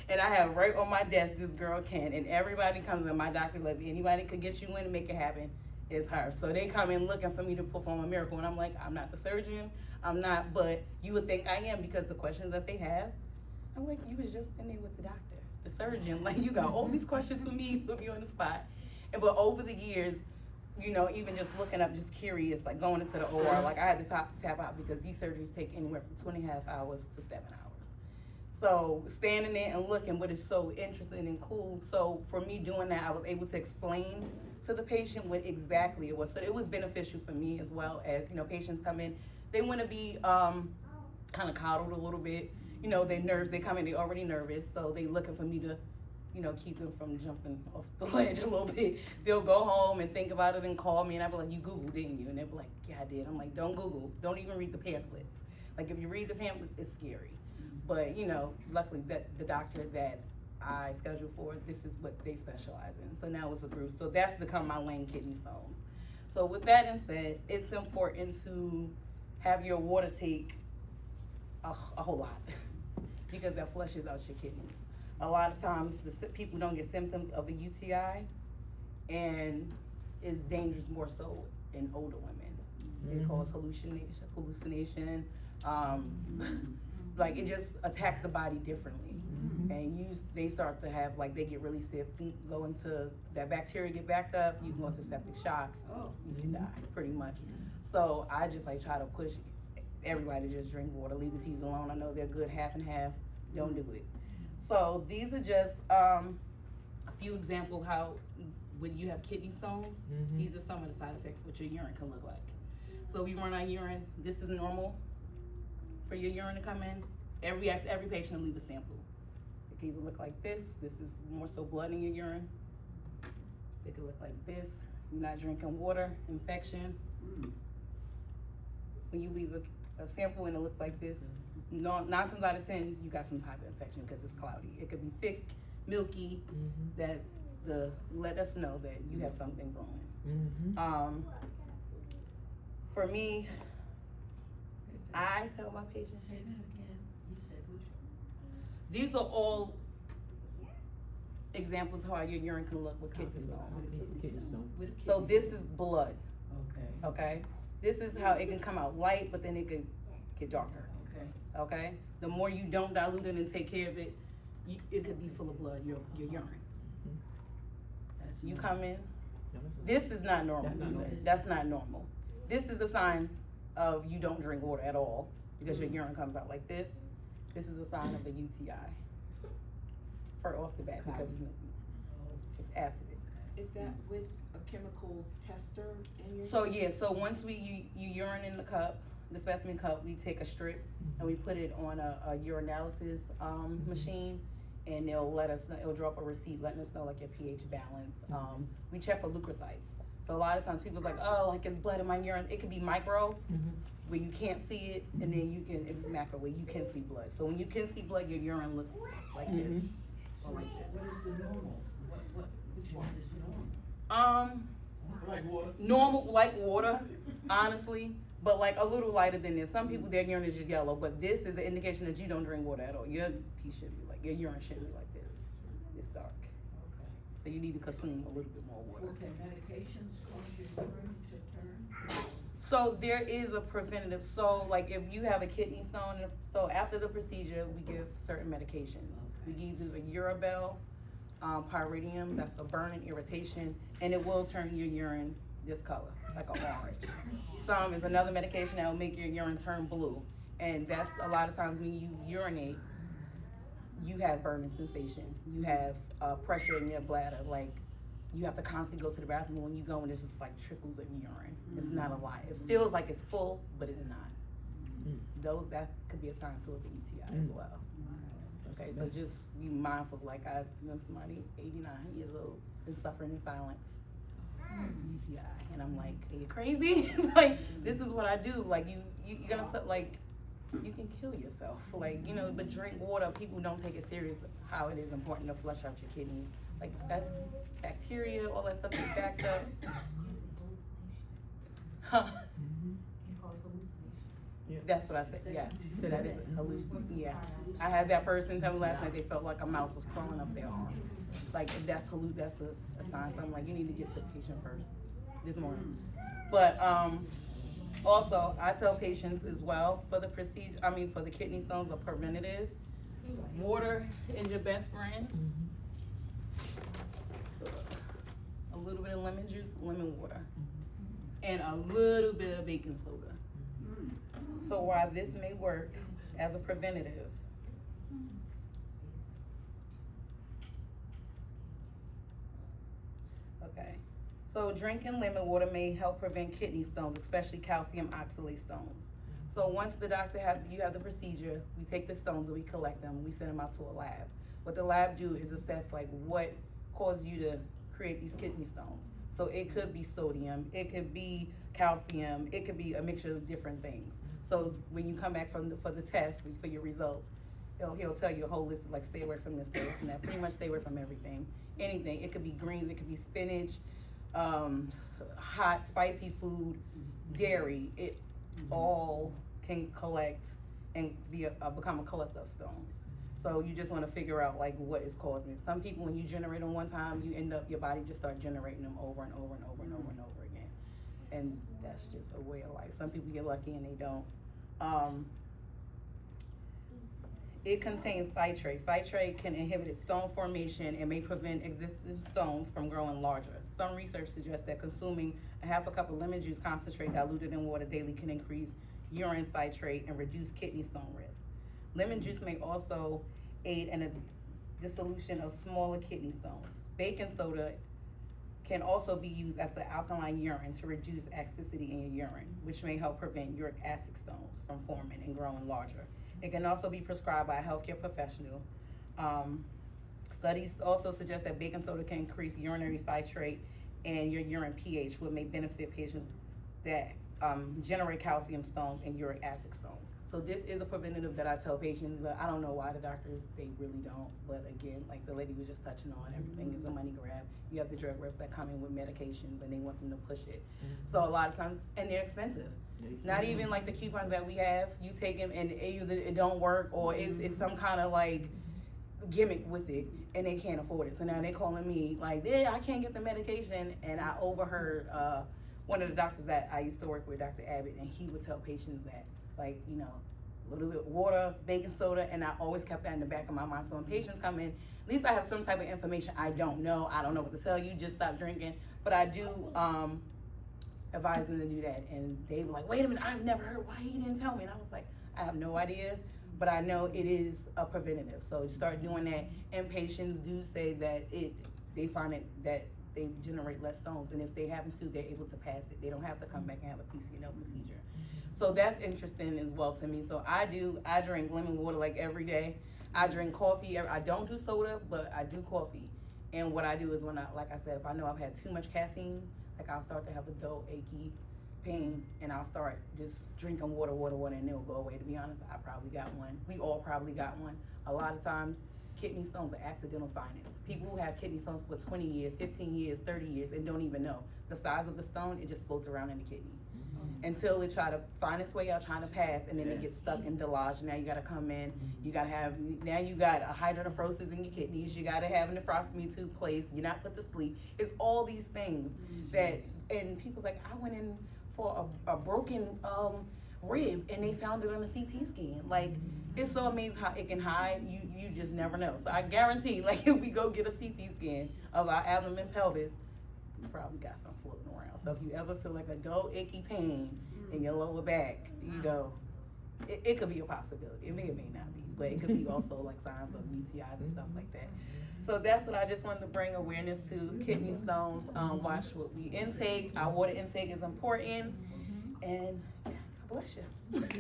And I have right on my desk, this girl can, and everybody comes in, my doctor, like, anybody could get you in and make it happen, it's her. So they come in looking for me to perform a miracle, and I'm like, I'm not the surgeon, I'm not, but you would think I am because the questions that they have, I'm like, you was just in there with the doctor, the surgeon, like you got all these questions for me, put me on the spot. But over the years, you know, even just looking up, just curious, like going into the OR, like I had to tap out because these surgeries take anywhere from 2.5 hours to 7 hours. So standing there and looking, what is so interesting and cool. So for me doing that, I was able to explain to the patient what exactly it was. So it was beneficial for me as well as, you know, patients come in, they want to be kind of coddled a little bit. You know, they nerves, they come in, they already nervous, so they looking for me to, you know, keep them from jumping off the ledge a little bit. They'll go home and think about it and call me, and I'll be like, you Googled, didn't you? And they'll be like, yeah, I did. I'm like, don't Google. Don't even read the pamphlets. Like, if you read the pamphlet, it's scary. But, you know, luckily that the doctor that I scheduled for, this is what they specialize in. So now it's a group. So that's become my lane, kidney stones. So with that being said, it's important to have your water take a whole lot because that flushes out your kidneys. A lot of times, people don't get symptoms of a UTI, and it's dangerous more so in older women. It causes hallucination. Like it just attacks the body differently, and they start to have like they get really sick, go into that bacteria get backed up. You can go into septic shock. You can die pretty much. So I just like try to push everybody to just drink water, leave the teas alone. I know they're good half and half. Don't do it. So these are just a few examples how when you have kidney stones, these are some of the side effects what your urine can look like. So we run our urine, this is normal for your urine to come in. We ask every patient to leave a sample. It can either look like this is more so blood in your urine. It could look like this, you're not drinking water, infection. When you leave a sample and it looks like this, 9 times out of 10, you got some type of infection because it's cloudy. It could be thick, milky. That's let us know that you have something growing. For me, I tell my patients. Say that again. You said which one? These are all examples how your urine can look with kidney stones. Kidney stones. So this is blood, Okay, okay? This is how it can come out light, but then it could get darker, okay. okay? The more you don't dilute it and take care of it, it could be full of blood, your urine. You come in, this is not normal. That's not normal. That's not normal. This is the sign of you don't drink water at all because your urine comes out like this. This is a sign of a UTI. For off the bat because it's acidic. Is that with a chemical tester in your? So yeah, so once you urine in the cup, the specimen cup, we take a strip and we put it on a urinalysis machine, and they'll let us know, it'll drop a receipt letting us know like your pH balance. We check for leukocytes. So a lot of times people's like, oh, like it's blood in my urine. It could be micro, where you can't see it, and then you can, it macro, where you can see blood. So when you can see blood, your urine looks like this. Or like this. What is the normal? Which one is normal? Like water. Normal, like water, honestly, but like a little lighter than this. Some people, their urine is just yellow, but this is an indication that you don't drink water at all. Your pee should be like, your urine should be like this. It's dark. Okay. So you need to consume a little bit more water. Okay, medications cause your urine to turn? So there is a preventative, so like if you have a kidney stone, so after the procedure, we give certain medications. We give you a Urabel, pyridium, that's for burn and irritation, and it will turn your urine this color, like an orange. Some is another medication that will make your urine turn blue, and that's a lot of times when you urinate, you have burning sensation. You have pressure in your bladder, like you have to constantly go to the bathroom. When you go and it's just like trickles of urine. It's not a lot. It feels like it's full, but it's not. That could be a sign to of an UTI as well. Okay, so just be mindful. Like I know somebody 89 years old is suffering in silence. UTI, and I'm like, are you crazy? Like this is what I do. Like you're gonna like you can kill yourself. Like but drink water. People don't take it serious how it is important to flush out your kidneys. Like that's bacteria, all that stuff is backed up. Huh. That's what I said, yes. So that is a hallucination. Yeah. I had that person tell me last night they felt like a mouse was crawling up their arm. Like that's a sign. So I'm like, you need to get to the patient first this morning. But also I tell patients as well for the procedure, for the kidney stones are preventative. Water is your best friend. A little bit of lemon juice, lemon water, and a little bit of baking soda. So while this may work as a preventative, okay. So drinking lemon water may help prevent kidney stones, especially calcium oxalate stones. So once you have the procedure, we take the stones and we collect them, we send them out to a lab. What the lab do is assess like what caused you to create these kidney stones. So it could be sodium, it could be calcium, it could be a mixture of different things. So when you come back for the test, for your results, he'll tell you a whole list of like, stay away from this, stay away from that, pretty much stay away from everything, anything. It could be greens, it could be spinach, hot, spicy food, dairy, it all can collect and become a cluster of stones. So you just want to figure out like what is causing it. Some people, when you generate them one time, your body just start generating them over and over and over and over and over again. And that's just a way of life. Some people get lucky and they don't. It contains citrate. Citrate can inhibit stone formation and may prevent existing stones from growing larger. Some research suggests that consuming a half a cup of lemon juice concentrate diluted in water daily can increase urine citrate and reduce kidney stone risk. Lemon juice may also aid in a dissolution of smaller kidney stones. Baking soda can also be used as an alkaline urine to reduce acidity in your urine, which may help prevent uric acid stones from forming and growing larger. It can also be prescribed by a healthcare professional. Studies also suggest that baking soda can increase urinary citrate and your urine pH, which may benefit patients that generate calcium stones and uric acid stones. So this is a preventative that I tell patients, but I don't know why the doctors, they really don't. But again, like the lady was just touching on, everything is a money grab. You have the drug reps that come in with medications and they want them to push it. So a lot of times, and they're expensive. Not even like the coupons that we have, you take them and either it don't work or it's some kind of like gimmick with it, and they can't afford it. So now they're calling me like, yeah, I can't get the medication. And I overheard one of the doctors that I used to work with, Dr. Abbott, and he would tell patients that, like, you know, a little bit of water, baking soda, and I always kept that in the back of my mind. So when patients come in, at least I have some type of information. I don't know what to tell you, just stop drinking. But I do advise them to do that. And they were like, wait a minute, I've never heard, why he didn't tell me? And I was like, I have no idea, but I know it is a preventative. So start doing that. And patients do say that they find it that they generate less stones. And if they happen to, they're able to pass it. They don't have to come back and have a PCNO procedure. So that's interesting as well to me. So I drink lemon water like every day. I drink coffee. I don't do soda, but I do coffee. And what I do is when like I said, if I know I've had too much caffeine, like I'll start to have a dull, achy pain, and I'll start just drinking water, and it'll go away. To be honest, I probably got one. We all probably got one. A lot of times, kidney stones are accidental findings. People who have kidney stones for 20 years, 15 years, 30 years, and don't even know. The size of the stone, it just floats around in the kidney. Until it try to find its way out, trying to pass, and then it gets stuck and delaged. Now you gotta come in, you got a hydronephrosis in your kidneys, you gotta have a nephrostomy tube placed, you're not put to sleep. It's all these things that, and people's like, I went in for a broken rib, and they found it on a CT scan. Like, it's so amazing how it can hide, you just never know. So I guarantee, like, if we go get a CT scan of our abdomen, pelvis, you probably got some floating around. So if you ever feel like a dull, achy pain in your lower back, you know, it could be a possibility. It may or may not be, but it could be also like signs of UTIs and stuff like that. So that's what I just wanted to bring awareness to, kidney stones. Watch what we intake. Our water intake is important. And God bless you. Thank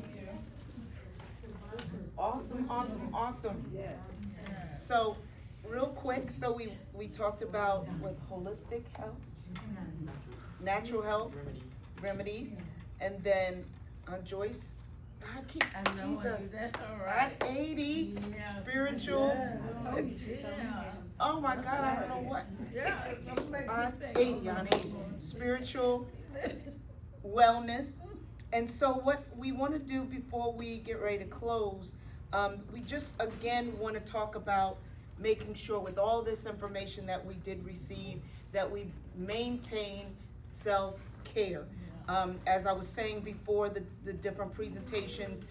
you. This is awesome. Yes. So, real quick, so we talked about what holistic health, natural health, remedies, and then Joyce, God keeps Jesus. That's all right. At 80, spiritual. Oh my God, I don't know what. On 80, spiritual wellness. And so what we want to do before we get ready to close, we just again want to talk about making sure with all this information that we did receive that we maintain self-care. As I was saying before the different presentations,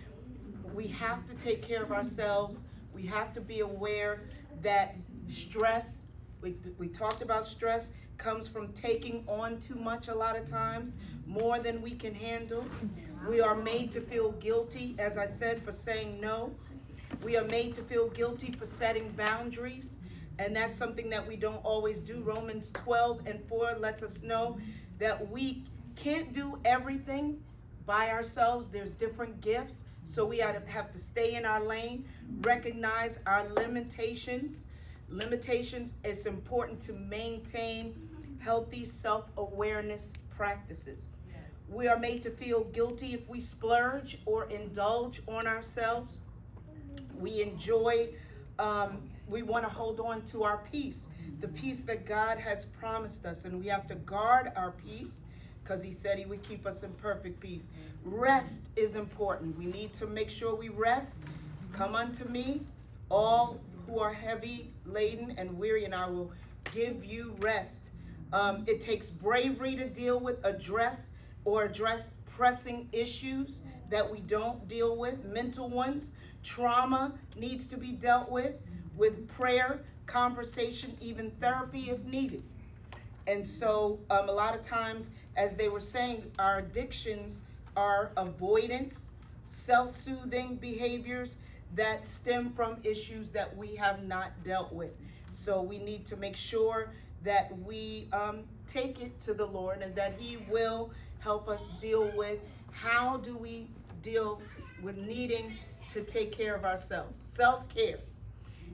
we have to take care of ourselves. We have to be aware that stress, we talked about stress, comes from taking on too much a lot of times, more than we can handle. We are made to feel guilty, as I said, for saying no. We are made to feel guilty for setting boundaries, and that's something that we don't always do. Romans 12:4 lets us know that we can't do everything by ourselves. There's different gifts, so we have to stay in our lane, recognize our limitations. It's important to maintain healthy self-awareness practices. We are made to feel guilty if we splurge or indulge on ourselves. We want to hold on to our peace, the peace that God has promised us, and we have to guard our peace because he said he would keep us in perfect peace. Rest is important. We need to make sure we rest. Come unto me, all who are heavy laden and weary, and I will give you rest. It takes bravery to address pressing issues that we don't deal with, mental ones. Trauma needs to be dealt with prayer, conversation, even therapy if needed. And so a lot of times, as they were saying, our addictions are avoidance, self-soothing behaviors that stem from issues that we have not dealt with. So we need to make sure that we take it to the Lord and that he will help us deal with how do we deal with needing to take care of ourselves, self-care.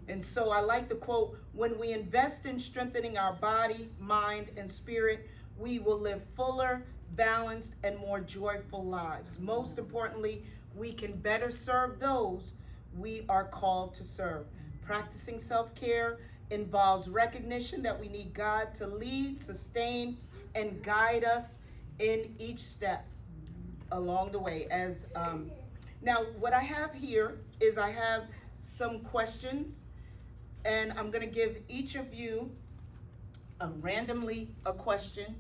And so I like the quote, when we invest in strengthening our body, mind, and spirit, we will live fuller, balanced, and more joyful lives. Most importantly, we can better serve those we are called to serve. Practicing self-care involves recognition that we need God to lead, sustain, and guide us in each step along the way. Now, what I have here is I have some questions, and I'm going to give each of you randomly a question,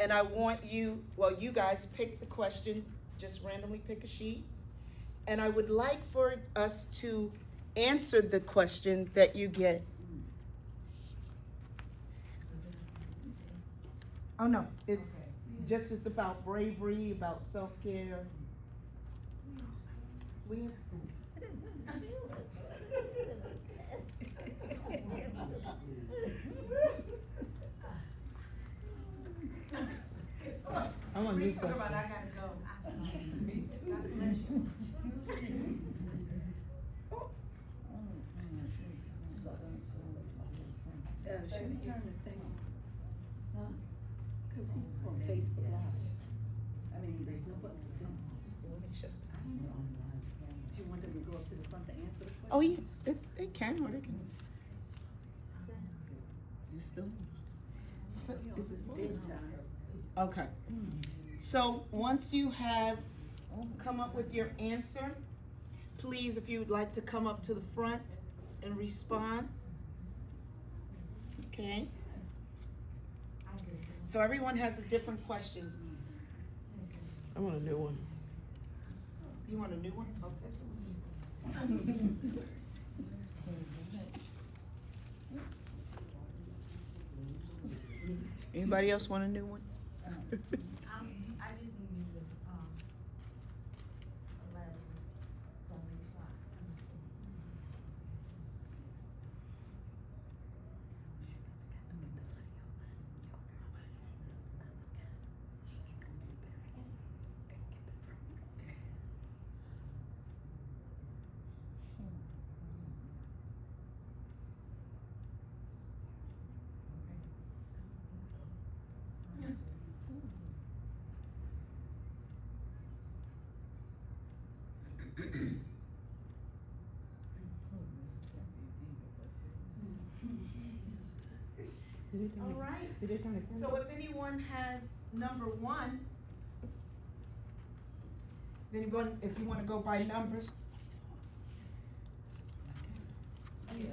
and I want you, you guys pick the question, just randomly pick a sheet, and I would like for us to answer the question that you get. Oh no, it's about bravery, about self-care. We in school. I want new Talk about question. I gotta go. Should we turn the thing on? Huh? Cause he's on Facebook Live. I mean, there's nobody. Do you want them to go up to the front to answer the question? Oh yeah, they can, or they can. You still? So, is it Daytime. okay. So once you have come up with your answer, please, if you would like to come up to the front and respond. Okay. So everyone has a different question. I want a new one. You want a new one? Okay. Anybody else want a new one? I just need you to, elaborate on the slide. All right. Did they turn it So if anyone has number one, if you want to go by numbers. Yeah.